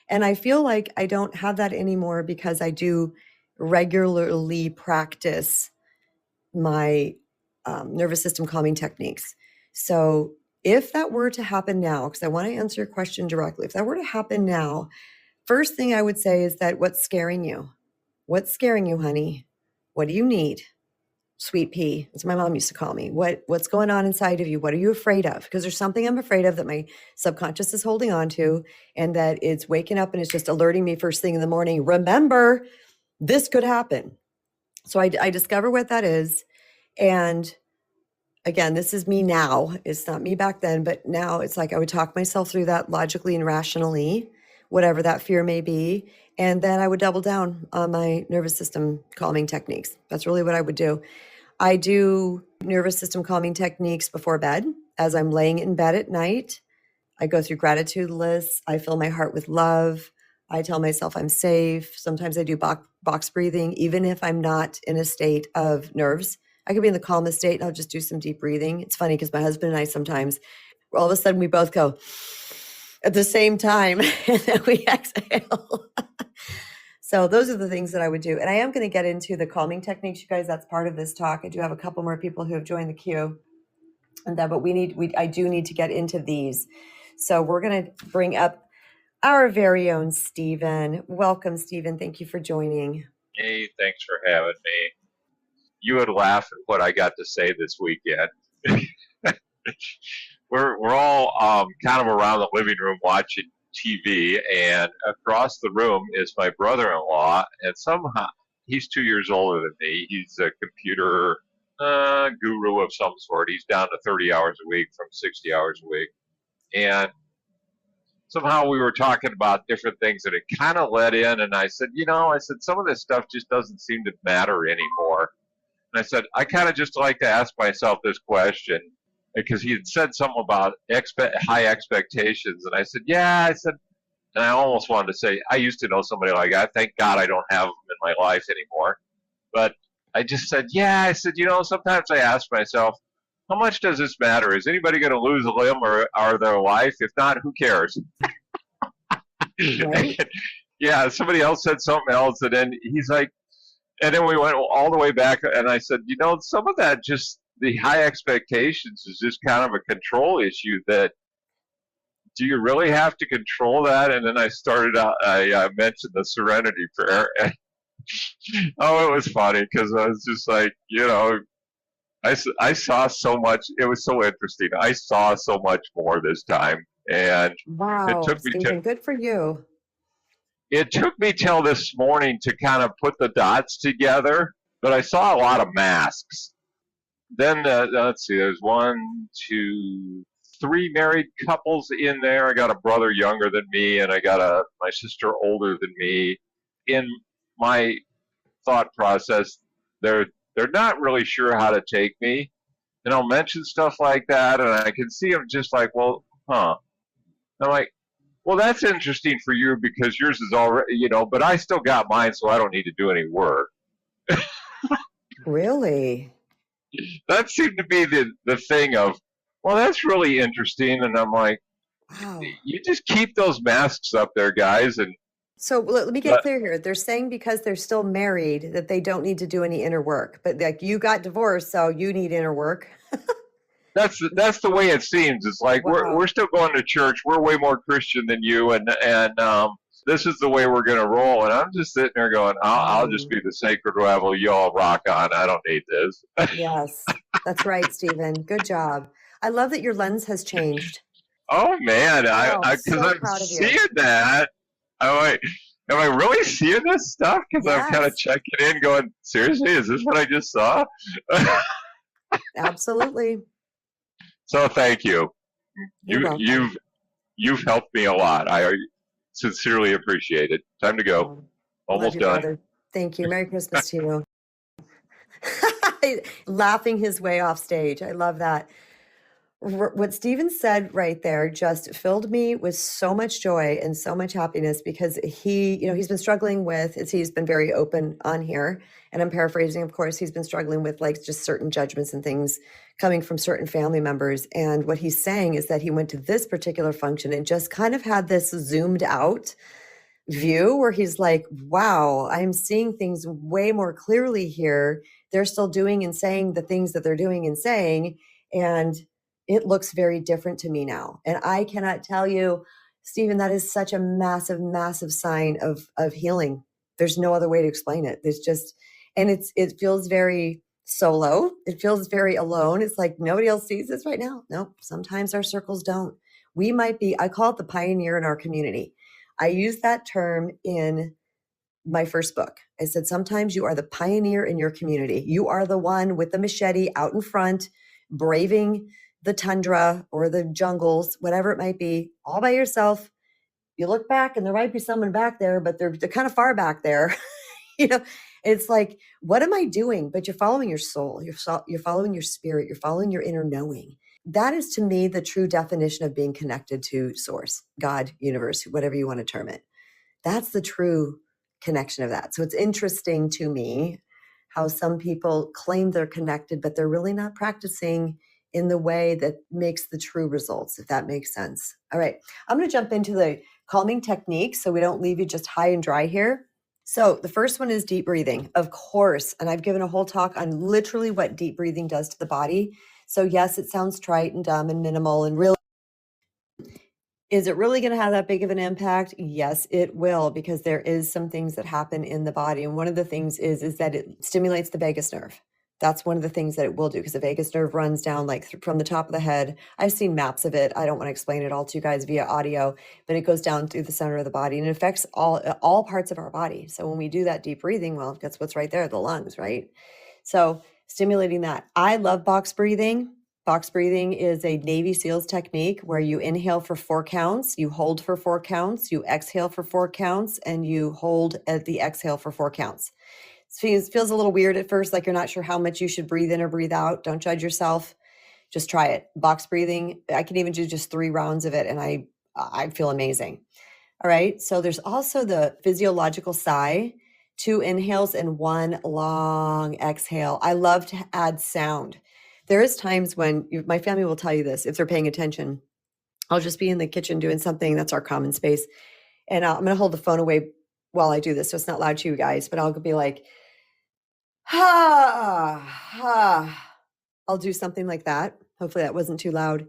And I feel like I don't have that anymore because I do regularly practice my nervous system calming techniques. So if that were to happen now, because I want to answer your question directly, if that were to happen now, first thing I would say is that what's scaring you? What's scaring you, honey? What do you need? Sweet pea, as my mom used to call me. What's going on inside of you? What are you afraid of? Because there's something I'm afraid of that my subconscious is holding on to, and that it's waking up and it's just alerting me first thing in the morning. Remember, this could happen. So I discover what that is. And again, this is me now. It's not me back then, but now it's like I would talk myself through that logically and rationally, whatever that fear may be. And then I would double down on my nervous system calming techniques. That's really what I would do. I do nervous system calming techniques before bed. As I'm laying in bed at night, I go through gratitude lists. I fill my heart with love. I tell myself I'm safe. Sometimes I do box breathing, even if I'm not in a state of nerves. I could be in the calmest state and I'll just do some deep breathing. It's funny because my husband and I sometimes, all of a sudden we both go at the same time and then we exhale. So those are the things that I would do. And I am going to get into the calming techniques, you guys. That's part of this talk. I do have a couple more people who have joined the queue. But I do need to get into these. So we're going to bring up our very own Stephen. Welcome, Stephen. Thank you for joining. Hey, thanks for having me. You would laugh at what I got to say this weekend. we're all kind of around the living room watching TV, and across the room is my brother-in-law, and somehow he's 2 years older than me. He's a computer guru of some sort. He's down to 30 hours a week from 60 hours a week, and somehow we were talking about different things that it kind of led in, and I said, some of this stuff just doesn't seem to matter anymore. And I said, I kind of just like to ask myself this question. because he had said something about high expectations, and I said, yeah, I said, and I almost wanted to say, I used to know somebody like that. Thank God I don't have them in my life anymore. But I just said, yeah, I said, sometimes I ask myself, how much does this matter? Is anybody going to lose a limb or their life? If not, who cares? Right. Yeah, somebody else said something else, and then he's like, and then we went all the way back, and I said, some of that, just the high expectations, is just kind of a control issue. That, do you really have to control that? And then I mentioned the serenity prayer, and oh, it was funny because I was just like, I saw so much. It was so interesting. I saw so much more this time, and it Wow, took me to Stephen, good for you. it took me till this morning to kind of put the dots together, but I saw a lot of masks. Then let's see, there's 1, 2, 3 married couples in there. I got a brother younger than me, and I got my sister older than me. In my thought process, they're not really sure how to take me, and I'll mention stuff like that, and I can see them just like, well, huh. I'm like, well, that's interesting for you because yours is already, but I still got mine, so I don't need to do any work. Really? That seemed to be the thing of, well, that's really interesting. And I'm like, Wow. you just keep those masks up there, guys. And So let me get clear here. They're saying because they're still married that they don't need to do any inner work, but like you got divorced, so you need inner work. that's the way it seems. It's like Wow. we're still going to church. We're way more Christian than you, and this is the way we're going to roll. And I'm just sitting there going, I'll just be the sacred level. You all rock on. I don't need this. Yes, that's right, Stephen. Good job. I love that your lens has changed. Oh man, Oh, because so I'm proud of you. seeing that. I'm like, am I really seeing this stuff? Because I'm kind of Yes, checking in, going, seriously, is this what I just saw? absolutely. So thank you. You're welcome. You've helped me a lot. I sincerely appreciate it. Time to go. Oh, love Almost you, done. brother. Thank you. Merry Christmas to you. Laughing his way off stage. I love that. What Steven said right there just filled me with so much joy and so much happiness because he's been struggling with, as he's been very open on here, and I'm paraphrasing, of course, he's been struggling with like just certain judgments and things coming from certain family members. And what he's saying is that he went to this particular function and just kind of had this zoomed out view where he's like, wow, I'm seeing things way more clearly here. They're still doing and saying the things that they're doing and saying. And it looks very different to me now. And I cannot tell you, Stephen, that is such a massive, massive sign of healing. There's no other way to explain it. There's just, and it feels very solo. It feels very alone. It's like nobody else sees this right now. Nope. Sometimes our circles don't. We might be, I call it the pioneer in our community. I used that term in my first book. I said, sometimes you are the pioneer in your community. You are the one with the machete out in front, braving the tundra or the jungles, whatever it might be, all by yourself. You look back and there might be someone back there, but they're kind of far back there. It's like, what am I doing? But you're following your soul. You're following your spirit. You're following your inner knowing. That is, to me, the true definition of being connected to source, God, universe, whatever you want to term it. That's the true connection of that. So it's interesting to me how some people claim they're connected, but they're really not practicing in the way that makes the true results, if that makes sense. All right, I'm going to jump into the calming techniques so we don't leave you just high and dry here. So the first one is deep breathing, of course. And I've given a whole talk on literally what deep breathing does to the body. So yes, it sounds trite and dumb and minimal and really, is it really going to have that big of an impact? Yes, it will, because there is some things that happen in the body. And one of the things is that it stimulates the vagus nerve. That's one of the things that it will do, because the vagus nerve runs down like from the top of the head. I've seen maps of it. I don't want to explain it all to you guys via audio, but it goes down through the center of the body and it affects all parts of our body. So when we do that deep breathing, well, that's what's right there, the lungs, right? So stimulating that. I love box breathing. Box breathing is a Navy SEALs technique where you inhale for 4 counts, you hold for 4 counts, you exhale for 4 counts, and you hold at the exhale for 4 counts. It feels a little weird at first, like you're not sure how much you should breathe in or breathe out. Don't judge yourself. Just try it. Box breathing. I can even do just 3 rounds of it, and I feel amazing. All right. So there's also the physiological sigh, 2 inhales and 1 long exhale. I love to add sound. There is times when my family will tell you this if they're paying attention. I'll just be in the kitchen doing something. That's our common space. And I'm going to hold the phone away while I do this. So it's not loud to you guys, but I'll be like, ha, ha. I'll do something like that. Hopefully that wasn't too loud.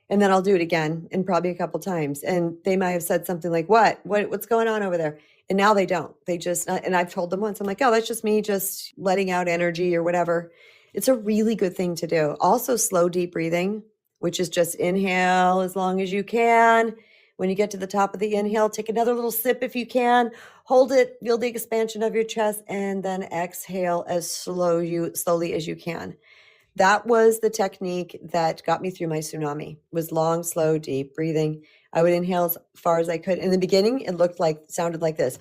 And then I'll do it again and probably a couple times. And they might have said something like, what's going on over there? And now they don't. They just, and I've told them once, I'm like, oh, that's just me just letting out energy or whatever. It's a really good thing to do. Also slow, deep breathing, which is just inhale as long as you can. When you get to the top of the inhale, take another little sip if you can. Hold it, feel the expansion of your chest, and then exhale as slowly as you can. That was the technique that got me through my tsunami, was long, slow, deep breathing. I would inhale as far as I could. In the beginning, it sounded like this.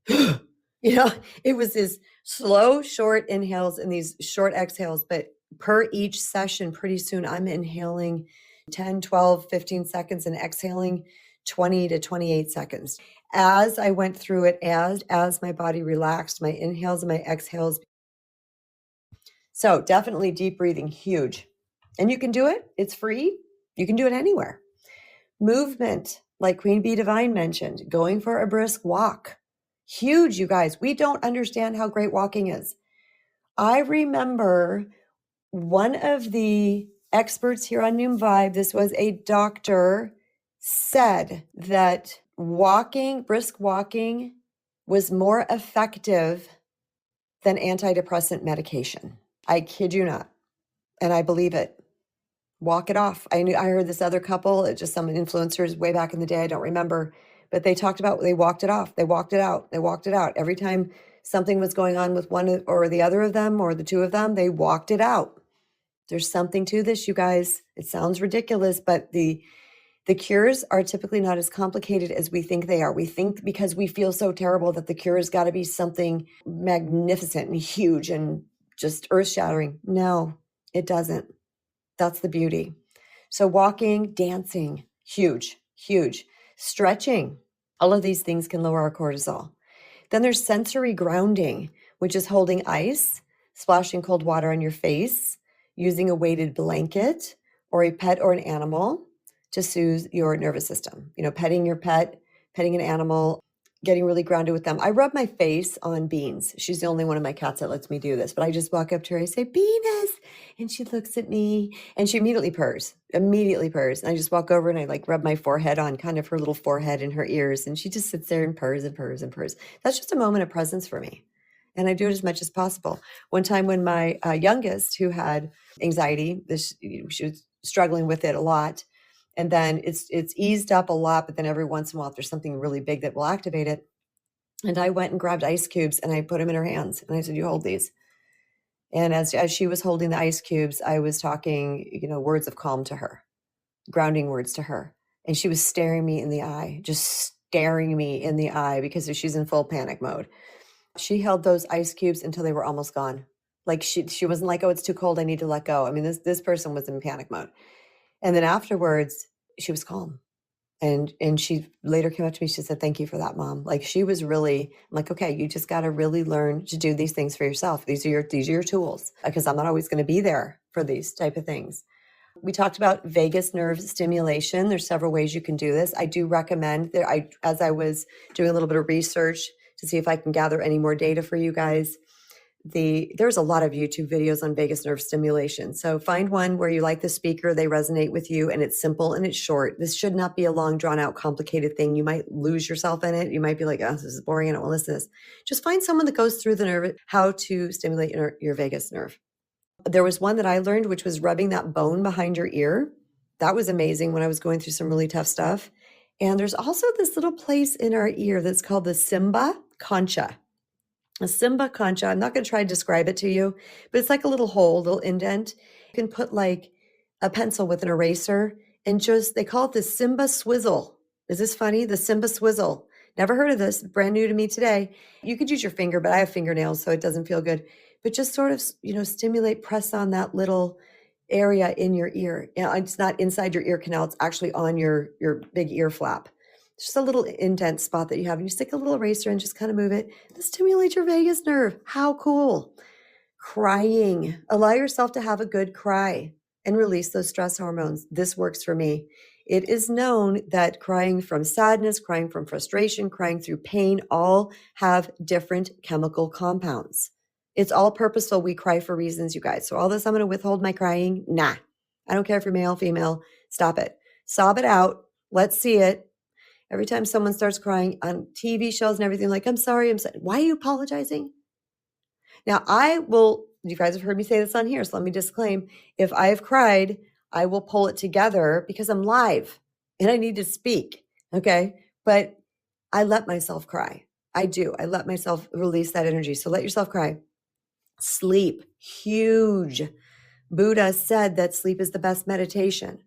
It was this slow, short inhales and these short exhales, but per each session, pretty soon I'm inhaling 10, 12, 15 seconds and exhaling 20 to 28 seconds. As I went through it, as my body relaxed, my inhales and my exhales. So definitely deep breathing, huge. And you can do it. It's free. You can do it anywhere. Movement, like Queenbdivine mentioned, going for a brisk walk. Huge, you guys. We don't understand how great walking is. I remember one of the experts here on Noom Vibe, this was a doctor, said that brisk walking was more effective than antidepressant medication. I kid you not. And I believe it. Walk it off. I heard this other couple, just some influencers way back in the day, I don't remember, but they talked about, they walked it off. They walked it out. They walked it out. Every time something was going on with one or the other of them or the two of them, they walked it out. There's something to this, you guys. It sounds ridiculous, but the cures are typically not as complicated as we think they are. We think because we feel so terrible that the cure has got to be something magnificent and huge and just earth-shattering. No, it doesn't. That's the beauty. So walking, dancing, huge, huge. Stretching, all of these things can lower our cortisol. Then there's sensory grounding, which is holding ice, splashing cold water on your face, using a weighted blanket or a pet or an animal to soothe your nervous system. Petting your pet, petting an animal, getting really grounded with them. I rub my face on Beans. She's the only one of my cats that lets me do this, but I just walk up to her, I say, Beans, and she looks at me and she immediately purrs. And I just walk over and I rub my forehead on kind of her little forehead and her ears. And she just sits there and purrs and purrs and purrs. That's just a moment of presence for me. And I do it as much as possible. One time when my youngest, who had anxiety, she was struggling with it a lot. And then it's eased up a lot, but then every once in a while, if there's something really big that will activate it. And I went and grabbed ice cubes and I put them in her hands. And I said, you hold these. And as she was holding the ice cubes, I was talking, words of calm to her, grounding words to her. And she was staring me in the eye, just staring me in the eye because she's in full panic mode. She held those ice cubes until they were almost gone. She wasn't like, oh, it's too cold, I need to let go. I mean, this person was in panic mode. And then afterwards, she was calm. And she later came up to me, she said, thank you for that, Mom. She was really, I'm like, okay, you just got to really learn to do these things for yourself. These are your tools, because I'm not always going to be there for these type of things. We talked about vagus nerve stimulation. There's several ways you can do this. I do recommend as I was doing a little bit of research to see if I can gather any more data for you guys, there's a lot of YouTube videos on vagus nerve stimulation. So find one where you like the speaker, they resonate with you, and it's simple and it's short. This should not be a long, drawn out, complicated thing. You might lose yourself in it. You might be like, oh, this is boring, I don't want to listen to this. Just find someone that goes through the nerve, how to stimulate your vagus nerve. There was one that I learned, which was rubbing that bone behind your ear. That was amazing when I was going through some really tough stuff. And there's also this little place in our ear that's called the Simba concha. A Simba concha, I'm not going to try to describe it to you, but it's like a little hole, little indent. You can put a pencil with an eraser and they call it the Simba swizzle. Is this funny? The Simba swizzle. Never heard of this. Brand new to me today. You could use your finger, but I have fingernails, so it doesn't feel good. But just sort of, stimulate, press on that little area in your ear. It's not inside your ear canal. It's actually on your big ear flap. Just a little indent spot that you have. And you stick a little eraser and just kind of move it. This stimulates your vagus nerve. How cool. Crying. Allow yourself to have a good cry and release those stress hormones. This works for me. It is known that crying from sadness, crying from frustration, crying through pain, all have different chemical compounds. It's all purposeful. We cry for reasons, you guys. So all this, I'm going to withhold my crying. Nah, I don't care if you're male, female. Stop it. Sob it out. Let's see it. Every time someone starts crying on TV shows and everything, like, I'm sorry, I'm sorry. Why are you apologizing? Now, you guys have heard me say this on here, so let me disclaim. If I've cried, I will pull it together because I'm live and I need to speak. Okay. But I let myself cry. I do. I let myself release that energy. So let yourself cry. Sleep, huge. Buddha said that sleep is the best meditation.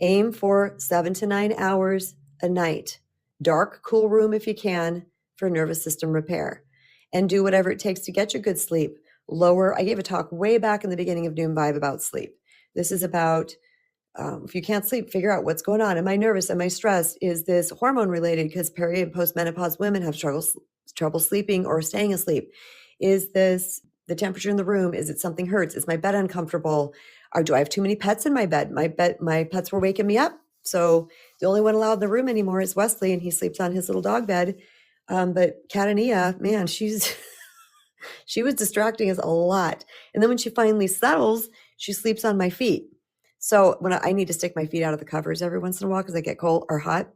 Aim for 7 to 9 hours a night. Dark, cool room if you can for nervous system repair. And do whatever it takes to get you good sleep. I gave a talk way back in the beginning of Noon Vibe about sleep. This is about if you can't sleep, figure out what's going on. Am I nervous? Am I stressed? Is this hormone related? Because peri and postmenopause women have trouble sleeping or staying asleep. Is this the temperature in the room? Is it something hurts? Is my bed uncomfortable? Or do I have too many pets in my bed? My pets were waking me up. So the only one allowed in the room anymore is Wesley, and he sleeps on his little dog bed. But Catania, man, she was distracting us a lot. And then when she finally settles, she sleeps on my feet. So when I need to stick my feet out of the covers every once in a while because I get cold or hot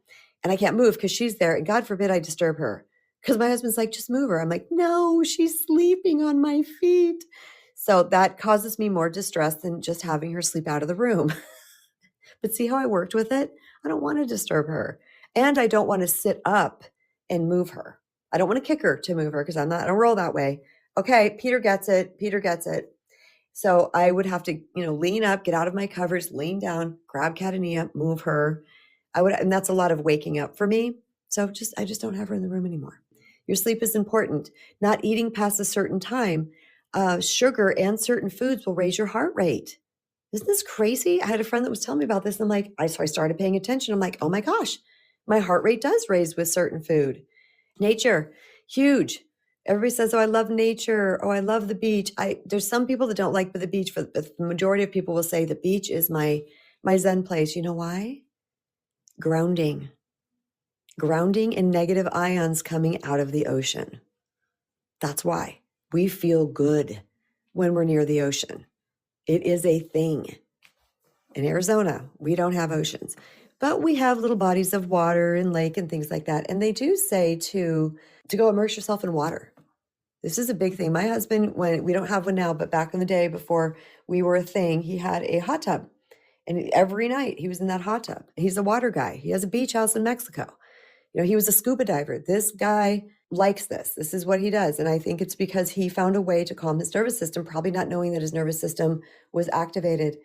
and I can't move because she's there, and God forbid I disturb her because my husband's like, just move her. I'm like, no, she's sleeping on my feet. So that causes me more distress than just having her sleep out of the room. But see how I worked with it? I don't want to disturb her. And I don't want to sit up and move her. I don't want to kick her to move her because I don't roll that way. Okay, Peter gets it. Peter gets it. So I would have to, lean up, get out of my covers, lean down, grab Catania, move her. And that's a lot of waking up for me. So I just don't have her in the room anymore. Your sleep is important. Not eating past a certain time. Sugar and certain foods will raise your heart rate. Isn't this crazy? I had a friend that was telling me about this. And I'm like, so I started paying attention. I'm like, oh my gosh, my heart rate does raise with certain food. Nature, huge. Everybody says, oh, I love nature. Oh, I love the beach. There's some people that don't like the beach, but the majority of people will say the beach is my Zen place. You know why? Grounding and negative ions coming out of the ocean. That's why we feel good when we're near the ocean. It is a thing. In Arizona, we don't have oceans, but we have little bodies of water and lake and things like that. And they do say to go immerse yourself in water. This is a big thing. My husband, when we don't have one now, but back in the day before we were a thing, he had a hot tub. And every night he was in that hot tub. He's a water guy. He has a beach house in Mexico. He was a scuba diver. This guy likes this. This is what he does. And I think it's because he found a way to calm his nervous system, probably not knowing that his nervous system was activated.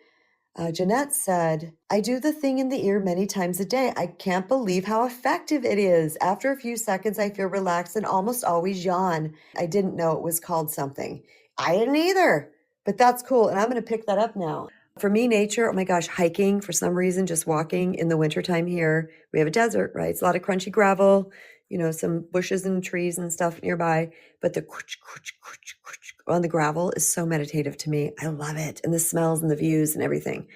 Jeanette said, I do the thing in the ear many times a day. I can't believe how effective it is. After a few seconds, I feel relaxed and almost always yawn. I didn't know it was called something. I didn't either, but that's cool. And I'm going to pick that up now. For me, nature, oh my gosh, hiking for some reason, just walking in the wintertime here. We have a desert, right? It's a lot of crunchy gravel, some bushes and trees and stuff nearby. But the on the gravel is so meditative to me. I love it. And the smells and the views and everything.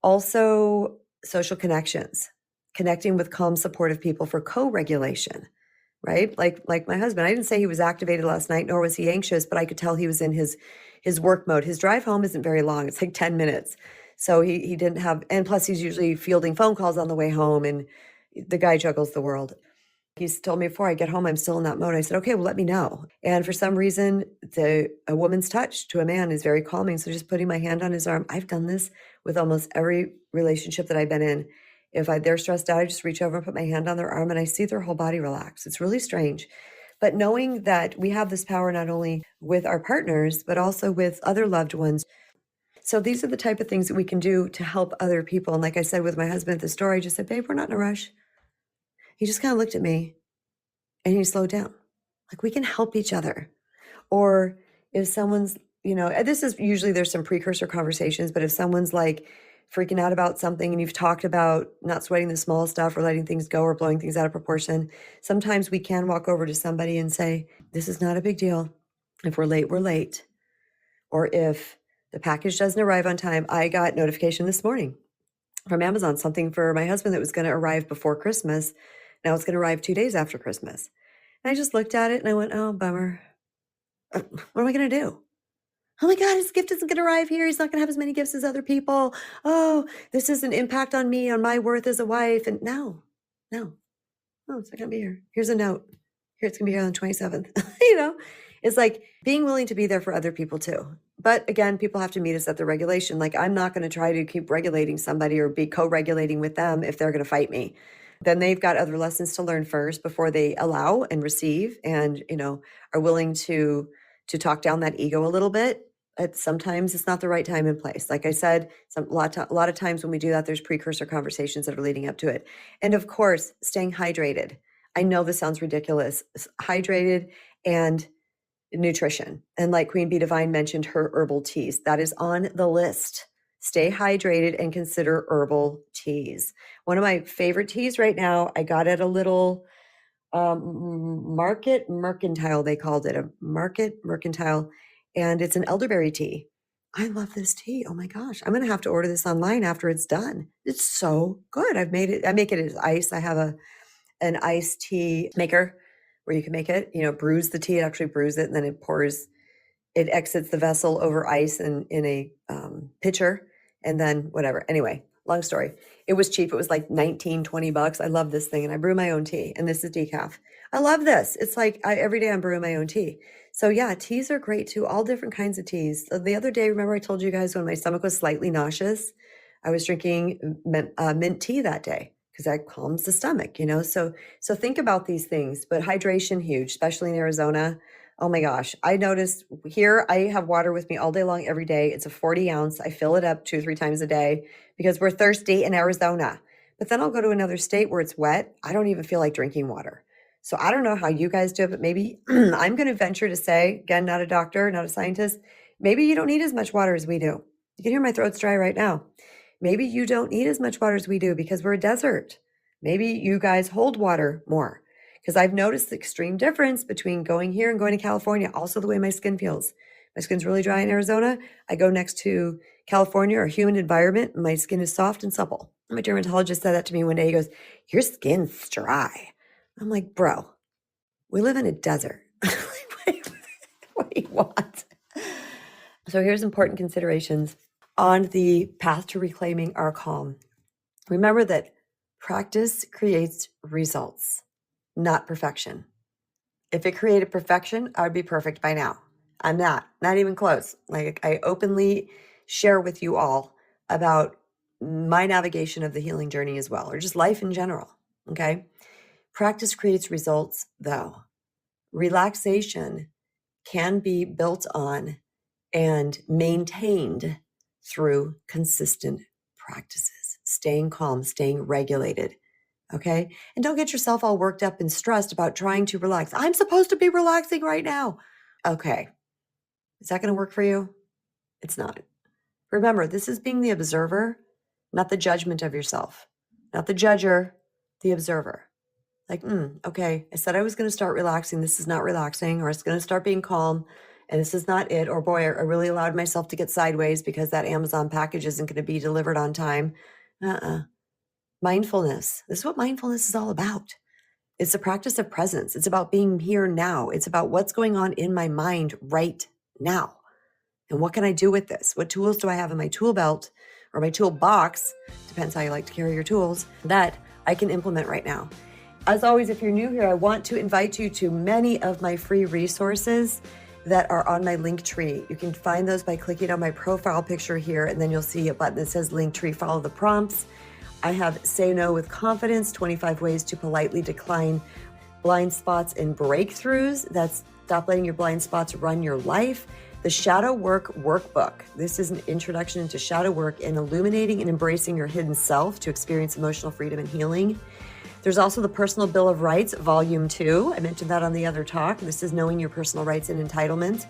Also, social connections, connecting with calm, supportive people for co-regulation, right? Like my husband, I didn't say he was activated last night, nor was he anxious, but I could tell he was in his work mode. His drive home isn't very long. It's like 10 minutes. So he didn't have, and plus he's usually fielding phone calls on the way home, and the guy juggles the world. He's told me before I get home, I'm still in that mode. I said, okay, well, let me know. And for some reason, a woman's touch to a man is very calming. So just putting my hand on his arm, I've done this with almost every relationship that I've been in. If they're stressed out, I just reach over and put my hand on their arm and I see their whole body relax. It's really strange. But knowing that we have this power not only with our partners, but also with other loved ones. So these are the type of things that we can do to help other people. And like I said with my husband at the store, I just said, babe, we're not in a rush. He just kind of looked at me and he slowed down. Like, we can help each other. Or if someone's, this is usually there's some precursor conversations, but if someone's like freaking out about something and you've talked about not sweating the small stuff or letting things go or blowing things out of proportion, sometimes we can walk over to somebody and say, this is not a big deal. If we're late, we're late. Or if the package doesn't arrive on time. I got notification this morning from Amazon, something for my husband that was going to arrive before Christmas. Now it's going to arrive 2 days after Christmas. And I just looked at it and I went, oh, bummer. What am I going to do? Oh my God, his gift isn't going to arrive here. He's not going to have as many gifts as other people. Oh, this is an impact on me, on my worth as a wife. And no, it's not going to be here. Here's a note. Here, it's going to be here on the 27th. It's like being willing to be there for other people too. But again, people have to meet us at the regulation. Like I'm not going to try to keep regulating somebody or be co-regulating with them if they're going to fight me. Then they've got other lessons to learn first before they allow and receive and, are willing to talk down that ego a little bit. Sometimes it's not the right time and place. Like I said, a lot of times when we do that, there's precursor conversations that are leading up to it. And of course, staying hydrated. I know this sounds ridiculous. Hydrated and nutrition. And like Queenbdivine mentioned, her herbal teas, that is on the list. Stay hydrated and consider herbal teas. One of my favorite teas right now, I got at a little market mercantile, they called it a market mercantile, and it's an elderberry tea. I love this tea. Oh my gosh. I'm going to have to order this online after it's done. It's so good. I make it as ice. I have an iced tea maker where you can make it, bruise the tea. It actually brews it and then it exits the vessel over ice in a pitcher and then whatever. Anyway, long story. It was cheap. It was like $19-20. I love this thing and I brew my own tea and this is decaf. I love this. It's like every day I'm brewing my own tea. So yeah, teas are great too. All different kinds of teas. The other day, remember I told you guys when my stomach was slightly nauseous, I was drinking mint tea that day because that calms the stomach, So think about these things, but hydration, huge, especially in Arizona. Oh my gosh. I noticed here, I have water with me all day long, every day. It's a 40 ounce. I fill it up 2 or 3 times a day because we're thirsty in Arizona. But then I'll go to another state where it's wet. I don't even feel like drinking water. So I don't know how you guys do it, but maybe I'm going to venture to say, again, not a doctor, not a scientist, maybe you don't need as much water as we do. You can hear my throat's dry right now. Maybe you don't need as much water as we do because we're a desert. Maybe you guys hold water more because I've noticed the extreme difference between going here and going to California. Also the way my skin feels. My skin's really dry in Arizona. I go next to California or a humid environment. And my skin is soft and supple. My dermatologist said that to me one day. He goes, your skin's dry. I'm like, bro, we live in a desert. What do you want? So here's important considerations on the path to reclaiming our calm. Remember that practice creates results, not perfection. If it created perfection, I would be perfect by now. I'm not even close. Like I openly share with you all about my navigation of the healing journey as well, or just life in general. Okay. Practice creates results though. Relaxation can be built on and maintained through consistent practices, staying calm, staying regulated. Okay. And don't get yourself all worked up and stressed about trying to relax. I'm supposed to be relaxing right now. Okay. Is that going to work for you? It's not. Remember, this is being the observer, not the judgment of yourself, not the judger, the observer. Like, okay, I said I was going to start relaxing. This is not relaxing, or it's going to start being calm. And this is not it. Or boy, I really allowed myself to get sideways because that Amazon package isn't going to be delivered on time. Mindfulness. This is what mindfulness is all about. It's the practice of presence. It's about being here now. It's about what's going on in my mind right now. And what can I do with this? What tools do I have in my tool belt or my toolbox? Depends how you like to carry your tools, that I can implement right now. As always, if you're new here, I want to invite you to many of my free resources that are on my Linktree. You can find those by clicking on my profile picture here, and then you'll see a button that says Linktree, follow the prompts. I have Say No with Confidence, 25 ways to politely decline blind spots and breakthroughs. That's Stop Letting Your Blind Spots Run Your Life. The Shadow Work Workbook. This is an introduction into shadow work and illuminating and embracing your hidden self to experience emotional freedom and healing. There's also the Personal Bill of Rights, Volume 2. I mentioned that on the other talk. This is Knowing Your Personal Rights and Entitlement.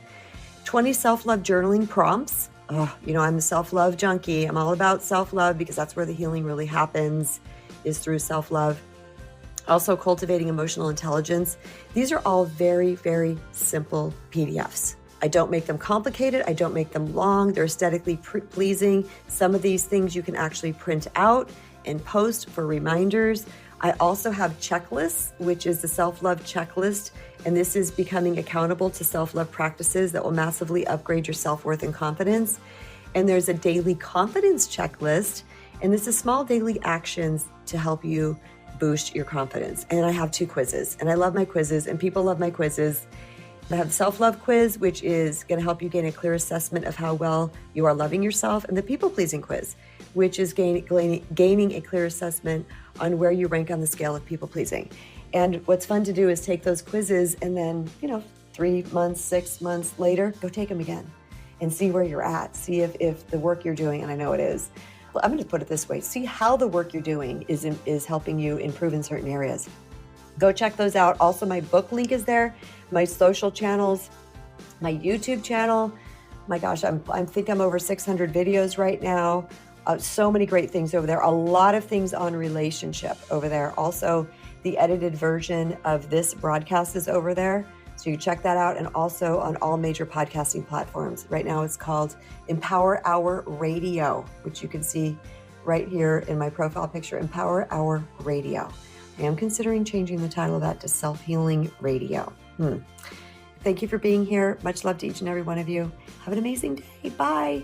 20 self-love journaling prompts. Oh, I'm a self-love junkie. I'm all about self-love because that's where the healing really happens, is through self-love. Also, cultivating emotional intelligence. These are all very, very simple PDFs. I don't make them complicated. I don't make them long. They're aesthetically pleasing. Some of these things you can actually print out and post for reminders. I also have checklists, which is the self-love checklist. And this is becoming accountable to self-love practices that will massively upgrade your self-worth and confidence. And there's a daily confidence checklist. And this is small daily actions to help you boost your confidence. And I have 2 quizzes, and I love my quizzes, and people love my quizzes. I have the self-love quiz, which is going to help you gain a clear assessment of how well you are loving yourself, and the people-pleasing quiz, which is gaining a clear assessment on where you rank on the scale of people-pleasing. And what's fun to do is take those quizzes and then, 3 months, 6 months later, go take them again and see where you're at. See if the work you're doing, and I know it is, well, I'm going to put it this way, see how the work you're doing is helping you improve in certain areas. Go check those out. Also, my book link is there, my social channels, my YouTube channel. My gosh, I think I'm over 600 videos right now. So many great things over there. A lot of things on relationship over there. Also, the edited version of this broadcast is over there. So you check that out, and also on all major podcasting platforms. Right now it's called Empower Hour Radio, which you can see right here in my profile picture, Empower Hour Radio. I am considering changing the title of that to Self-Healing Radio. Thank you for being here. Much love to each and every one of you. Have an amazing day. Bye.